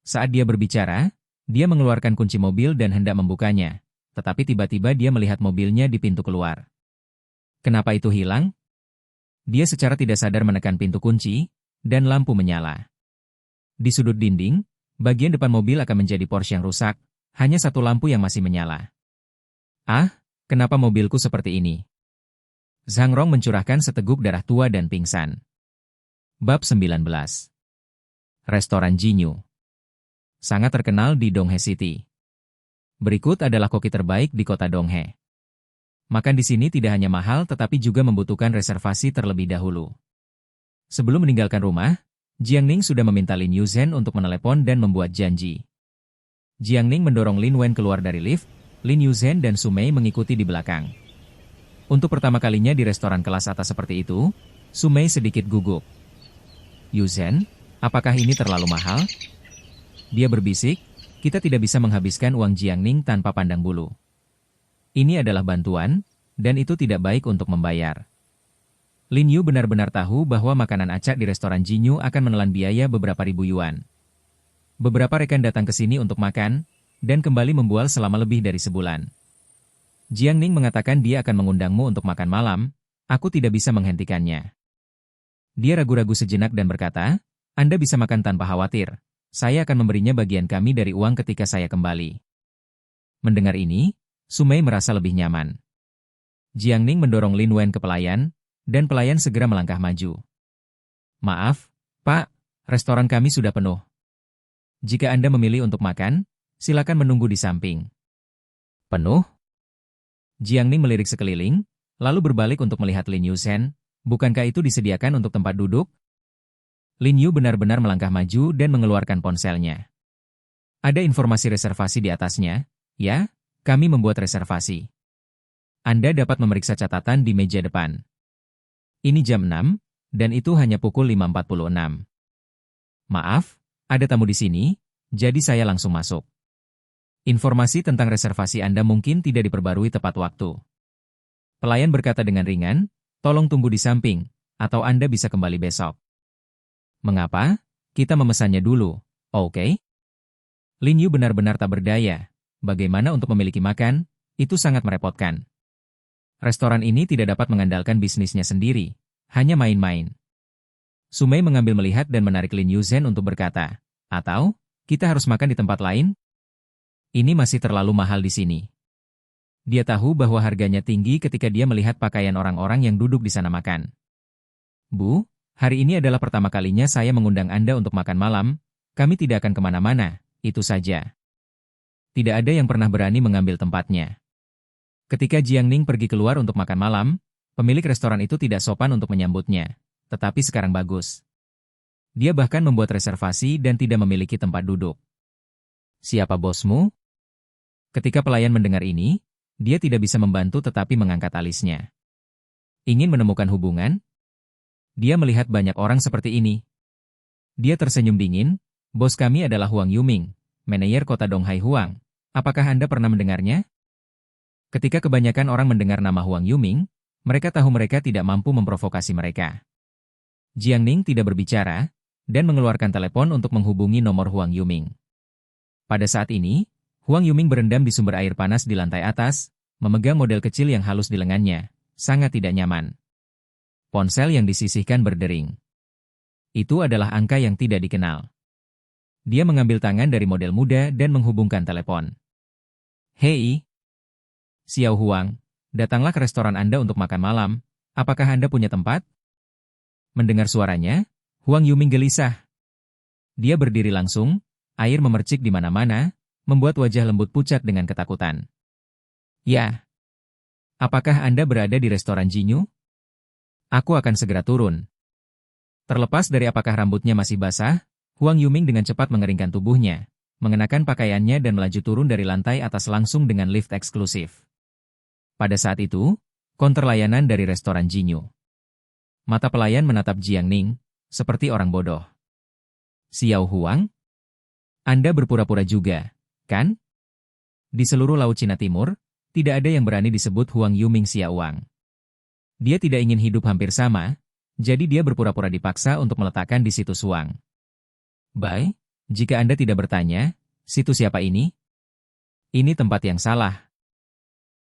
Saat dia berbicara, dia mengeluarkan kunci mobil dan hendak membukanya, tetapi tiba-tiba dia melihat mobilnya di pintu keluar. Kenapa itu hilang? Dia secara tidak sadar menekan pintu kunci, dan lampu menyala. Di sudut dinding, bagian depan mobil akan menjadi Porsche yang rusak, hanya 1 lampu yang masih menyala. Ah, kenapa mobilku seperti ini? Zhang Rong mencurahkan seteguk darah tua dan pingsan. Bab 19. Restoran Jinyu. Sangat terkenal di Donghae City. Berikut adalah koki terbaik di kota Donghae. Makan di sini tidak hanya mahal tetapi juga membutuhkan reservasi terlebih dahulu. Sebelum meninggalkan rumah, Jiangning sudah meminta Lin Yuzhen untuk menelepon dan membuat janji. Jiangning mendorong Lin Wen keluar dari lift, Lin Yuzhen dan Sumei mengikuti di belakang. Untuk pertama kalinya di restoran kelas atas seperti itu, Sumei sedikit gugup. Yuzhen, apakah ini terlalu mahal? Dia berbisik, kita tidak bisa menghabiskan uang Jiangning tanpa pandang bulu. Ini adalah bantuan, dan itu tidak baik untuk membayar. Lin Yu benar-benar tahu bahwa makanan acak di restoran Jinyu akan menelan biaya beberapa ribu yuan. Beberapa rekan datang ke sini untuk makan, dan kembali membual selama lebih dari sebulan. Jiangning mengatakan dia akan mengundangmu untuk makan malam, aku tidak bisa menghentikannya. Dia ragu-ragu sejenak dan berkata, Anda bisa makan tanpa khawatir, saya akan memberinya bagian kami dari uang ketika saya kembali. Mendengar ini, Sumei merasa lebih nyaman. Jiangning mendorong Lin Wen ke pelayan, dan pelayan segera melangkah maju. Maaf, Pak, restoran kami sudah penuh. Jika Anda memilih untuk makan, silakan menunggu di samping. Penuh? Jiangning melirik sekeliling, lalu berbalik untuk melihat Lin Yuzhen. Bukankah itu disediakan untuk tempat duduk? Lin Yu benar-benar melangkah maju dan mengeluarkan ponselnya. Ada informasi reservasi di atasnya. Ya, kami membuat reservasi. Anda dapat memeriksa catatan di meja depan. Ini jam 6, dan itu hanya pukul 5.46. Maaf, ada tamu di sini, jadi saya langsung masuk. Informasi tentang reservasi Anda mungkin tidak diperbarui tepat waktu. Pelayan berkata dengan ringan, tolong tunggu di samping, atau Anda bisa kembali besok. Mengapa? Kita memesannya dulu, oke? Lin Yu benar-benar tak berdaya. Bagaimana untuk memiliki makan? Itu sangat merepotkan. Restoran ini tidak dapat mengandalkan bisnisnya sendiri, hanya main-main. Sumei mengambil melihat dan menarik Lin Yuzhen untuk berkata, atau, kita harus makan di tempat lain? Ini masih terlalu mahal di sini. Dia tahu bahwa harganya tinggi ketika dia melihat pakaian orang-orang yang duduk di sana makan. Bu, hari ini adalah pertama kalinya saya mengundang Anda untuk makan malam, kami tidak akan kemana-mana, itu saja. Tidak ada yang pernah berani mengambil tempatnya. Ketika Jiang Ning pergi keluar untuk makan malam, pemilik restoran itu tidak sopan untuk menyambutnya, tetapi sekarang bagus. Dia bahkan membuat reservasi dan tidak memiliki tempat duduk. Siapa bosmu? Ketika pelayan mendengar ini, dia tidak bisa membantu tetapi mengangkat alisnya. Ingin menemukan hubungan? Dia melihat banyak orang seperti ini. Dia tersenyum dingin, bos kami adalah Huang Yuming, manajer kota Donghai Huang. Apakah Anda pernah mendengarnya? Ketika kebanyakan orang mendengar nama Huang Yuming, mereka tahu mereka tidak mampu memprovokasi mereka. Jiang Ning tidak berbicara, dan mengeluarkan telepon untuk menghubungi nomor Huang Yuming. Pada saat ini, Huang Yuming berendam di sumber air panas di lantai atas, memegang model kecil yang halus di lengannya, sangat tidak nyaman. Ponsel yang disisihkan berdering. Itu adalah angka yang tidak dikenal. Dia mengambil tangan dari model muda dan menghubungkan telepon. Hei, Xiao Huang, datanglah ke restoran Anda untuk makan malam, apakah Anda punya tempat? Mendengar suaranya, Huang Yuming gelisah. Dia berdiri langsung, air memercik di mana-mana, membuat wajah lembut pucat dengan ketakutan. Ya. Apakah Anda berada di restoran Jinyu? Aku akan segera turun. Terlepas dari apakah rambutnya masih basah, Huang Yuming dengan cepat mengeringkan tubuhnya, mengenakan pakaiannya dan melaju turun dari lantai atas langsung dengan lift eksklusif. Pada saat itu, konter layanan dari restoran Jinyu. Mata pelayan menatap Jiang Ning, seperti orang bodoh. Xiao Huang? Anda berpura-pura juga, kan? Di seluruh Laut Cina Timur, tidak ada yang berani disebut Huang Yuming Xiao Wang. Dia tidak ingin hidup hampir sama, jadi dia berpura-pura dipaksa untuk meletakkan di situs Huang. Baik, jika Anda tidak bertanya, situs siapa ini? Ini tempat yang salah.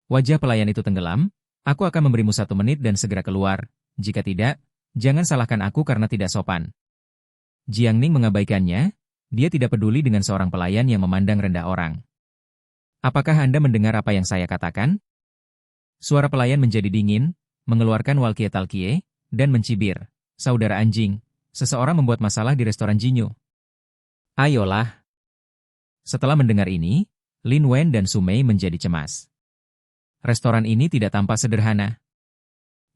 Wajah pelayan itu tenggelam, aku akan memberimu 1 menit dan segera keluar, jika tidak, jangan salahkan aku karena tidak sopan. Jiang Ning mengabaikannya. Dia tidak peduli dengan seorang pelayan yang memandang rendah orang. Apakah Anda mendengar apa yang saya katakan? Suara pelayan menjadi dingin, mengeluarkan walkie-talkie, dan mencibir. Saudara anjing, seseorang membuat masalah di restoran Jinyu. Ayolah. Setelah mendengar ini, Lin Wen dan Sumei menjadi cemas. Restoran ini tidak tampak sederhana.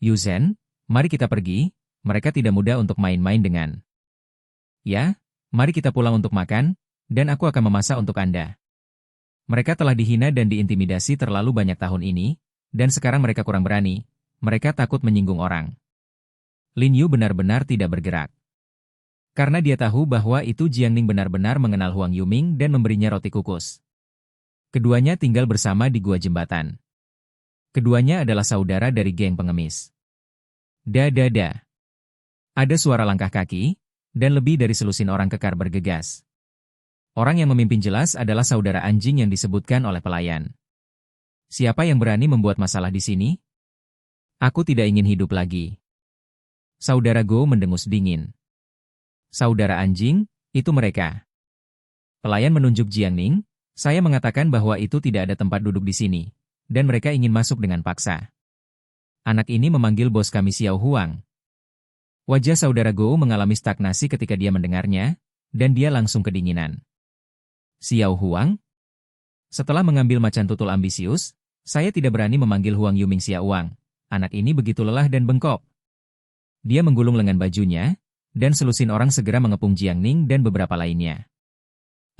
Yuzhen, mari kita pergi, mereka tidak mudah untuk main-main dengan. Ya? Mari kita pulang untuk makan, dan aku akan memasak untuk Anda. Mereka telah dihina dan diintimidasi terlalu banyak tahun ini, dan sekarang mereka kurang berani. Mereka takut menyinggung orang. Lin Yu benar-benar tidak bergerak. Karena dia tahu bahwa itu Jiang Ning benar-benar mengenal Huang Yuming dan memberinya roti kukus. Keduanya tinggal bersama di gua jembatan. Keduanya adalah saudara dari geng pengemis. Da. Ada suara langkah kaki, dan lebih dari selusin orang kekar bergegas. Orang yang memimpin jelas adalah saudara anjing yang disebutkan oleh pelayan. Siapa yang berani membuat masalah di sini? Aku tidak ingin hidup lagi. Saudara Go mendengus dingin. Saudara anjing, itu mereka. Pelayan menunjuk Jiang Ning, saya mengatakan bahwa itu tidak ada tempat duduk di sini, dan mereka ingin masuk dengan paksa. Anak ini memanggil bos kami Xiao Huang. Wajah saudara Go mengalami stagnasi ketika dia mendengarnya, dan dia langsung kedinginan. Xiao Huang? Setelah mengambil macan tutul ambisius, saya tidak berani memanggil Huang Yuming Xiao Wang. Anak ini begitu lelah dan bengkok. Dia menggulung lengan bajunya, dan selusin orang segera mengepung Jiangning dan beberapa lainnya.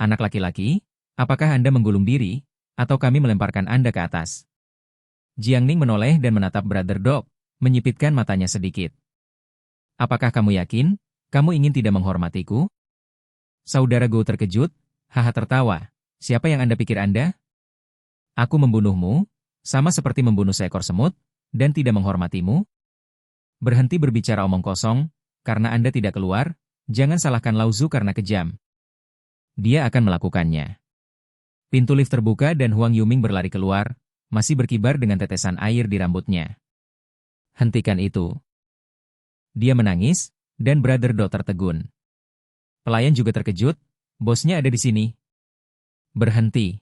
Anak laki-laki, apakah Anda menggulung diri, atau kami melemparkan Anda ke atas? Jiangning menoleh dan menatap Brother Dog, menyipitkan matanya sedikit. Apakah kamu yakin, kamu ingin tidak menghormatiku? Saudara Go terkejut, haha tertawa. Siapa yang Anda pikir Anda? Aku membunuhmu, sama seperti membunuh seekor semut, dan tidak menghormatimu? Berhenti berbicara omong kosong, karena Anda tidak keluar, jangan salahkan Lao Zu karena kejam. Dia akan melakukannya. Pintu lift terbuka dan Huang Yuming berlari keluar, masih berkibar dengan tetesan air di rambutnya. Hentikan itu. Dia menangis, dan Brother Do tertegun. Pelayan juga terkejut, bosnya ada di sini. Berhenti.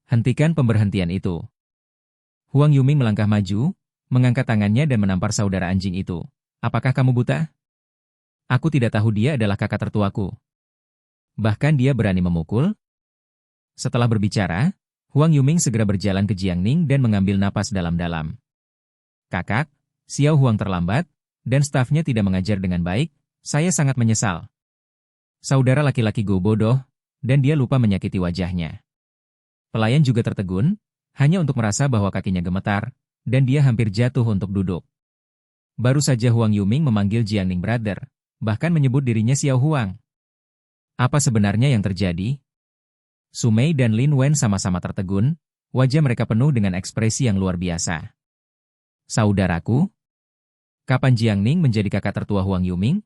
Hentikan pemberhentian itu. Huang Yuming melangkah maju, mengangkat tangannya dan menampar saudara anjing itu. Apakah kamu buta? Aku tidak tahu dia adalah kakak tertuaku. Bahkan dia berani memukul? Setelah berbicara, Huang Yuming segera berjalan ke Jiangning dan mengambil napas dalam-dalam. Kakak, Xiao Huang terlambat, dan stafnya tidak mengajar dengan baik, saya sangat menyesal. Saudara laki-laki Go bodoh, dan dia lupa menyakiti wajahnya. Pelayan juga tertegun, hanya untuk merasa bahwa kakinya gemetar, dan dia hampir jatuh untuk duduk. Baru saja Huang Yuming memanggil Jiangning Brother, bahkan menyebut dirinya Xiao Huang. Apa sebenarnya yang terjadi? Sumei dan Lin Wen sama-sama tertegun, wajah mereka penuh dengan ekspresi yang luar biasa. Saudaraku? Kapan Jiangning menjadi kakak tertua Huang Yuming?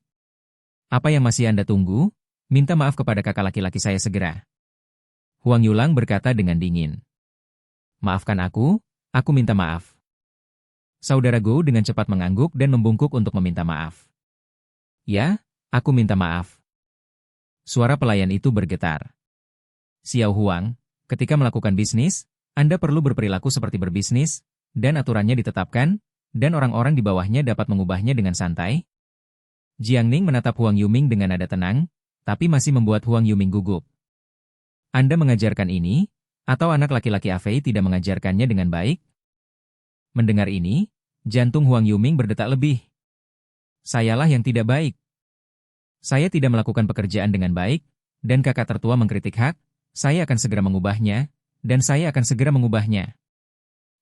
Apa yang masih Anda tunggu? Minta maaf kepada kakak laki-laki saya segera. Huang Yulang berkata dengan dingin. Maafkan aku minta maaf. Saudara Go dengan cepat mengangguk dan membungkuk untuk meminta maaf. Ya, aku minta maaf. Suara pelayan itu bergetar. Xiao Huang, ketika melakukan bisnis, Anda perlu berperilaku seperti berbisnis, dan aturannya ditetapkan, dan orang-orang di bawahnya dapat mengubahnya dengan santai. Jiangning menatap Huang Yuming dengan nada tenang, tapi masih membuat Huang Yuming gugup. Anda mengajarkan ini, atau anak laki-laki Afei tidak mengajarkannya dengan baik? Mendengar ini, jantung Huang Yuming berdetak lebih. Sayalah yang tidak baik. Saya tidak melakukan pekerjaan dengan baik, dan kakak tertua mengkritik hak, saya akan segera mengubahnya, dan saya akan segera mengubahnya.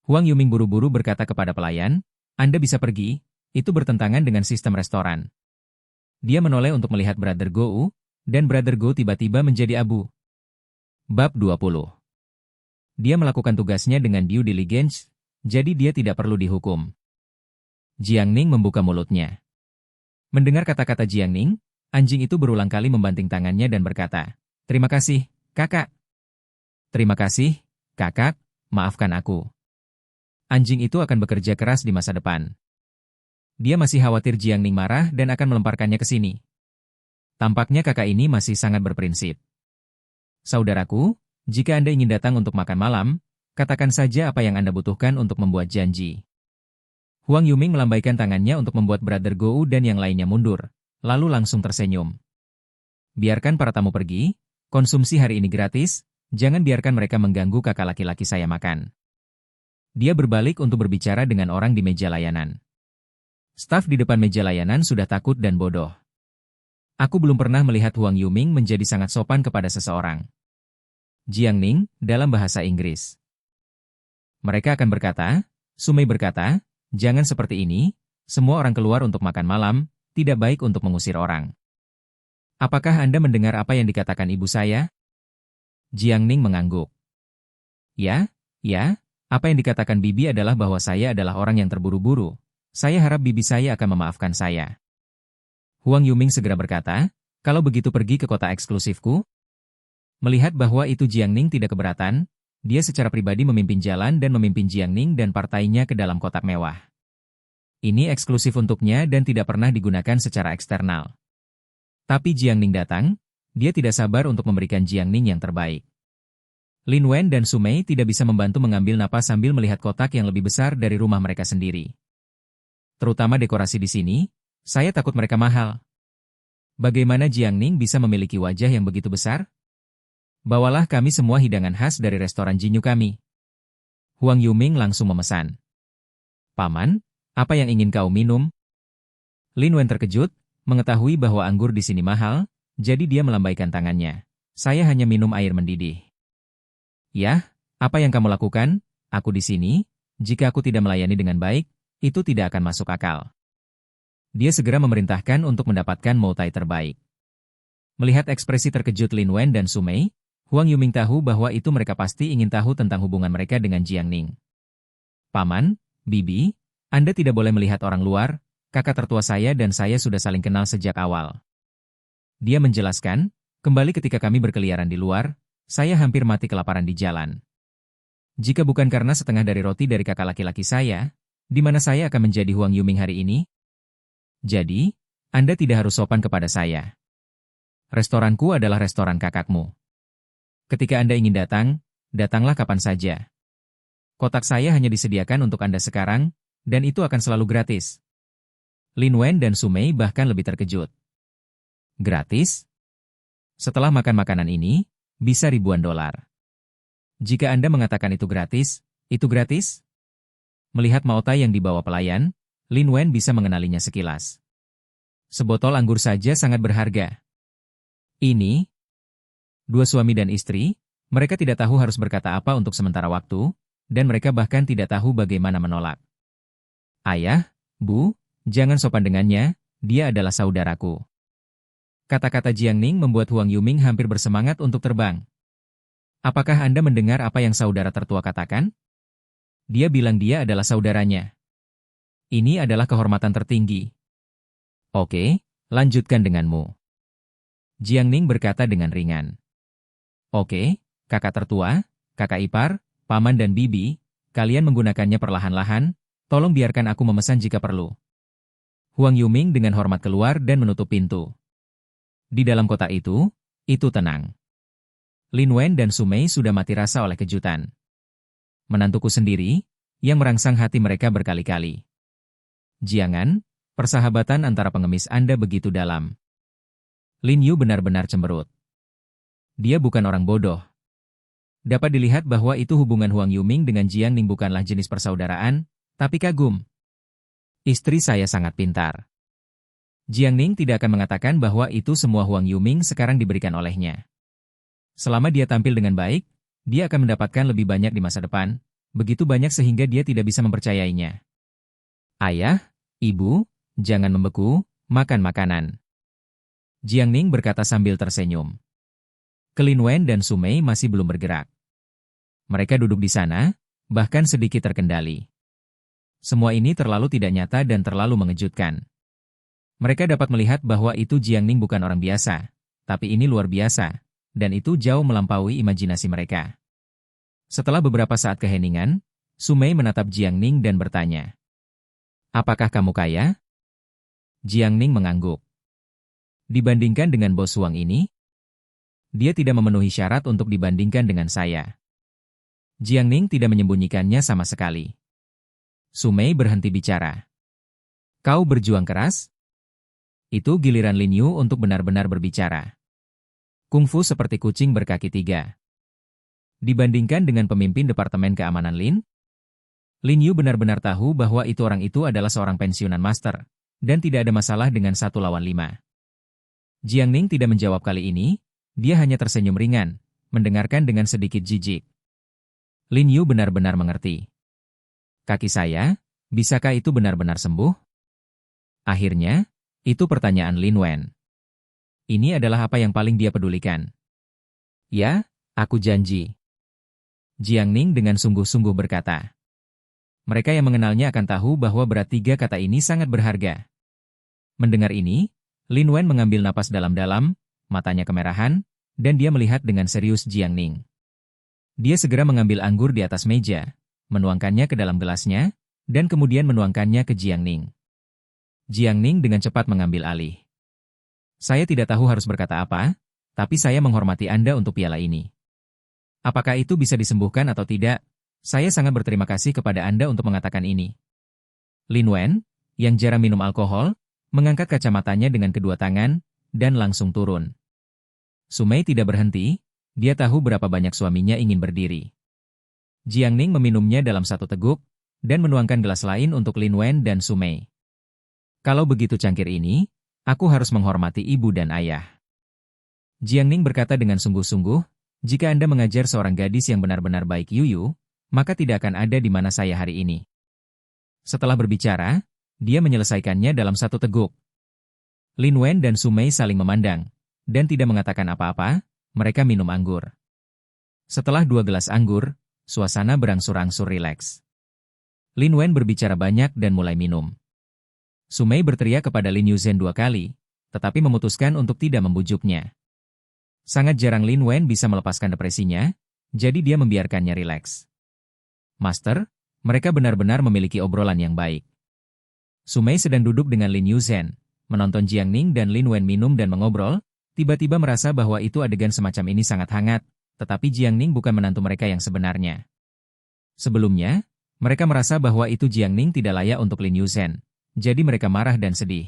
Huang Yuming buru-buru berkata kepada pelayan, Anda bisa pergi, itu bertentangan dengan sistem restoran. Dia menoleh untuk melihat Brother Go, dan Brother Go tiba-tiba menjadi abu. Bab 20. Dia melakukan tugasnya dengan due diligence, jadi dia tidak perlu dihukum. Jiangning membuka mulutnya. Mendengar kata-kata Jiangning, anjing itu berulang kali membanting tangannya dan berkata, Terima kasih, kakak. Terima kasih, kakak, maafkan aku. Anjing itu akan bekerja keras di masa depan. Dia masih khawatir Jiangning marah dan akan melemparkannya ke sini. Tampaknya kakak ini masih sangat berprinsip. Saudaraku, jika Anda ingin datang untuk makan malam, katakan saja apa yang Anda butuhkan untuk membuat janji. Huang Yuming melambaikan tangannya untuk membuat Brother Go dan yang lainnya mundur, lalu langsung tersenyum. Biarkan para tamu pergi, konsumsi hari ini gratis, jangan biarkan mereka mengganggu kakak laki-laki saya makan. Dia berbalik untuk berbicara dengan orang di meja layanan. Staf di depan meja layanan sudah takut dan bodoh. Aku belum pernah melihat Huang Yuming menjadi sangat sopan kepada seseorang. Jiangning, dalam bahasa Inggris. Mereka akan berkata, Sumei berkata, jangan seperti ini, semua orang keluar untuk makan malam, tidak baik untuk mengusir orang. Apakah Anda mendengar apa yang dikatakan ibu saya? Jiangning mengangguk. Ya, apa yang dikatakan bibi adalah bahwa saya adalah orang yang terburu-buru. Saya harap bibi saya akan memaafkan saya. Huang Yuming segera berkata, kalau begitu pergi ke kota eksklusifku. Melihat bahwa itu Jiangning tidak keberatan, dia secara pribadi memimpin jalan dan memimpin Jiangning dan partainya ke dalam kotak mewah. Ini eksklusif untuknya dan tidak pernah digunakan secara eksternal. Tapi Jiangning datang, dia tidak sabar untuk memberikan Jiangning yang terbaik. Lin Wen dan Sumei tidak bisa membantu mengambil napas sambil melihat kotak yang lebih besar dari rumah mereka sendiri. Terutama dekorasi di sini, saya takut mereka mahal. Bagaimana Jiangning bisa memiliki wajah yang begitu besar? Bawalah kami semua hidangan khas dari restoran Jinyu kami. Huang Yuming langsung memesan. Paman, apa yang ingin kau minum? Lin Wen terkejut, mengetahui bahwa anggur di sini mahal, jadi dia melambaikan tangannya. Saya hanya minum air mendidih. Yah, apa yang kamu lakukan? Aku di sini, jika aku tidak melayani dengan baik, itu tidak akan masuk akal. Dia segera memerintahkan untuk mendapatkan moutai terbaik. Melihat ekspresi terkejut Lin Wen dan Su Mei, Huang Yuming tahu bahwa itu mereka pasti ingin tahu tentang hubungan mereka dengan Jiang Ning. Paman, Bibi, Anda tidak boleh melihat orang luar, kakak tertua saya dan saya sudah saling kenal sejak awal. Dia menjelaskan, kembali ketika kami berkeliaran di luar, saya hampir mati kelaparan di jalan. Jika bukan karena setengah dari roti dari kakak laki-laki saya, di mana saya akan menjadi Huang Yuming hari ini? Jadi, Anda tidak harus sopan kepada saya. Restoranku adalah restoran kakakmu. Ketika Anda ingin datang, datanglah kapan saja. Kotak saya hanya disediakan untuk Anda sekarang, dan itu akan selalu gratis. Lin Wen dan Su Mei bahkan lebih terkejut. Gratis? Setelah makan makanan ini, bisa ribuan dolar. Jika Anda mengatakan itu gratis, itu gratis? Melihat moutai yang dibawa pelayan, Lin Wen bisa mengenalinya sekilas. Sebotol anggur saja sangat berharga. Ini, dua suami dan istri, mereka tidak tahu harus berkata apa untuk sementara waktu, dan mereka bahkan tidak tahu bagaimana menolak. Ayah, Bu, jangan sopan dengannya, dia adalah saudaraku. Kata-kata Jiang Ning membuat Huang Yuming hampir bersemangat untuk terbang. Apakah Anda mendengar apa yang saudara tertua katakan? Dia bilang dia adalah saudaranya. Ini adalah kehormatan tertinggi. Oke, lanjutkan denganmu. Jiang Ning berkata dengan ringan. Oke, kakak tertua, kakak ipar, paman dan bibi, kalian menggunakannya perlahan-lahan, tolong biarkan aku memesan jika perlu. Huang Yuming dengan hormat keluar dan menutup pintu. Di dalam kota itu tenang. Lin Wen dan Su Mei sudah mati rasa oleh kejutan. Menantuku sendiri, yang merangsang hati mereka berkali-kali. Jangan, persahabatan antara pengemis Anda begitu dalam. Lin Yu benar-benar cemberut. Dia bukan orang bodoh. Dapat dilihat bahwa itu hubungan Huang Yuming dengan Jiang Ning bukanlah jenis persaudaraan, tapi kagum. Istri saya sangat pintar. Jiang Ning tidak akan mengatakan bahwa itu semua Huang Yuming sekarang diberikan olehnya. Selama dia tampil dengan baik, dia akan mendapatkan lebih banyak di masa depan, begitu banyak sehingga dia tidak bisa mempercayainya. Ayah, Ibu, jangan membeku, makan makanan. Jiang Ning berkata sambil tersenyum. Lin Wen dan Su Mei masih belum bergerak. Mereka duduk di sana, bahkan sedikit terkendali. Semua ini terlalu tidak nyata dan terlalu mengejutkan. Mereka dapat melihat bahwa itu Jiang Ning bukan orang biasa, tapi ini luar biasa, dan itu jauh melampaui imajinasi mereka. Setelah beberapa saat keheningan, Su Mei menatap Jiang Ning dan bertanya, "Apakah kamu kaya?" Jiang Ning mengangguk. Dibandingkan dengan bos Huang ini, dia tidak memenuhi syarat untuk dibandingkan dengan saya. Jiang Ning tidak menyembunyikannya sama sekali. Su Mei berhenti bicara. Kau berjuang keras? Itu giliran Lin Yu untuk benar-benar berbicara. Kungfu seperti kucing berkaki tiga. Dibandingkan dengan pemimpin Departemen Keamanan Lin Yu benar-benar tahu bahwa itu orang itu adalah seorang pensiunan master, dan tidak ada masalah dengan 1 lawan 5. Jiang Ning tidak menjawab kali ini, dia hanya tersenyum ringan, mendengarkan dengan sedikit jijik. Lin Yu benar-benar mengerti. Kaki saya, bisakah itu benar-benar sembuh? Akhirnya, itu pertanyaan Lin Wen. Ini adalah apa yang paling dia pedulikan. Ya, aku janji. Jiang Ning dengan sungguh-sungguh berkata. Mereka yang mengenalnya akan tahu bahwa berat 3 kata ini sangat berharga. Mendengar ini, Lin Wen mengambil napas dalam-dalam, matanya kemerahan, dan dia melihat dengan serius Jiang Ning. Dia segera mengambil anggur di atas meja, menuangkannya ke dalam gelasnya, dan kemudian menuangkannya ke Jiang Ning. Jiang Ning dengan cepat mengambil alih. Saya tidak tahu harus berkata apa, tapi saya menghormati Anda untuk piala ini. Apakah itu bisa disembuhkan atau tidak? Saya sangat berterima kasih kepada Anda untuk mengatakan ini. Lin Wen, yang jarang minum alkohol, mengangkat kacamatanya dengan kedua tangan, dan langsung turun. Su Mei tidak berhenti, dia tahu berapa banyak suaminya ingin berdiri. Jiang Ning meminumnya dalam satu teguk, dan menuangkan gelas lain untuk Lin Wen dan Su Mei. Kalau begitu cangkir ini, Aku harus menghormati ibu dan ayah. Jiangning berkata dengan sungguh-sungguh, jika Anda mengajar seorang gadis yang benar-benar baik Yuyu, maka tidak akan ada di mana saya hari ini. Setelah berbicara, dia menyelesaikannya dalam satu teguk. Lin Wen dan Su Mei saling memandang, dan tidak mengatakan apa-apa, mereka minum anggur. Setelah 2 gelas anggur, suasana berangsur-angsur rileks. Lin Wen berbicara banyak dan mulai minum. Su Mei berteriak kepada Lin Yuzhen 2 kali, tetapi memutuskan untuk tidak membujuknya. Sangat jarang Lin Wen bisa melepaskan depresinya, jadi dia membiarkannya rileks. Master, mereka benar-benar memiliki obrolan yang baik. Su Mei sedang duduk dengan Lin Yuzhen, menonton Jiangning dan Lin Wen minum dan mengobrol, tiba-tiba merasa bahwa itu adegan semacam ini sangat hangat, tetapi Jiangning bukan menantu mereka yang sebenarnya. Sebelumnya, mereka merasa bahwa itu Jiangning tidak layak untuk Lin Yuzhen. Jadi mereka marah dan sedih.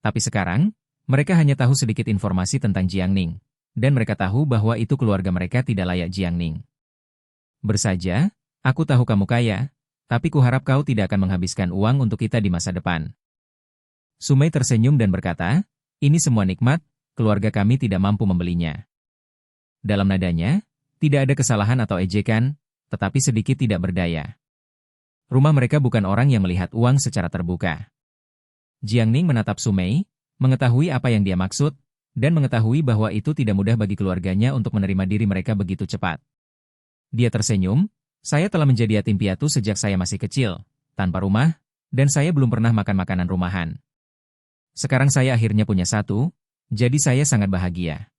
Tapi sekarang, mereka hanya tahu sedikit informasi tentang Jiangning, dan mereka tahu bahwa itu keluarga mereka tidak layak Jiangning. Bersaja, aku tahu kamu kaya, tapi kuharap kau tidak akan menghabiskan uang untuk kita di masa depan. Su Mei tersenyum dan berkata, ini semua nikmat, keluarga kami tidak mampu membelinya. Dalam nadanya, tidak ada kesalahan atau ejekan, tetapi sedikit tidak berdaya. Rumah mereka bukan orang yang melihat uang secara terbuka. Jiangning menatap Su Mei, mengetahui apa yang dia maksud, dan mengetahui bahwa itu tidak mudah bagi keluarganya untuk menerima diri mereka begitu cepat. Dia tersenyum, saya telah menjadi yatim piatu sejak saya masih kecil, tanpa rumah, dan saya belum pernah makan makanan rumahan. Sekarang saya akhirnya punya satu, jadi saya sangat bahagia.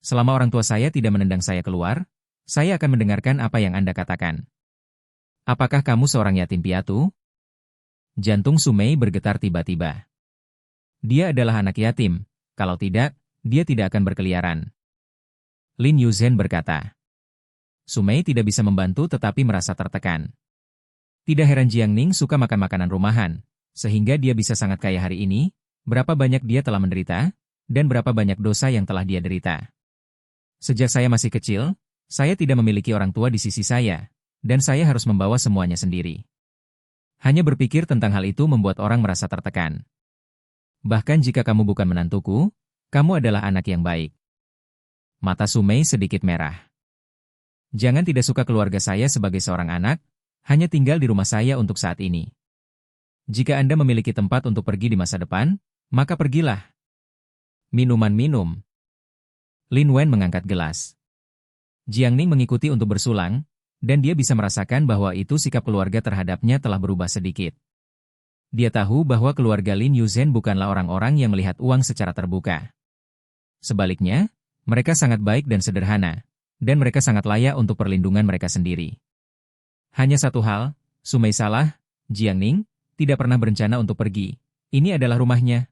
Selama orang tua saya tidak menendang saya keluar, saya akan mendengarkan apa yang Anda katakan. Apakah kamu seorang yatim piatu? Jantung Su Mei bergetar tiba-tiba. Dia adalah anak yatim, kalau tidak, dia tidak akan berkeliaran. Lin Yuzhen berkata. Su Mei tidak bisa membantu tetapi merasa tertekan. Tidak heran Jiangning suka makan makanan rumahan, sehingga dia bisa sangat kaya hari ini, berapa banyak dia telah menderita, dan berapa banyak dosa yang telah dia derita. Sejak saya masih kecil, saya tidak memiliki orang tua di sisi saya, dan saya harus membawa semuanya sendiri. Hanya berpikir tentang hal itu membuat orang merasa tertekan. Bahkan jika kamu bukan menantuku, kamu adalah anak yang baik. Mata Su Mei sedikit merah. Jangan tidak suka keluarga saya sebagai seorang anak, hanya tinggal di rumah saya untuk saat ini. Jika Anda memiliki tempat untuk pergi di masa depan, maka pergilah. Minuman minum. Lin Wen mengangkat gelas. Jiangning mengikuti untuk bersulang, dan dia bisa merasakan bahwa itu sikap keluarga terhadapnya telah berubah sedikit. Dia tahu bahwa keluarga Lin Yuzhen bukanlah orang-orang yang melihat uang secara terbuka. Sebaliknya, mereka sangat baik dan sederhana, dan mereka sangat layak untuk perlindungan mereka sendiri. Hanya satu hal, Su Mei salah, Jiangning tidak pernah berencana untuk pergi. Ini adalah rumahnya.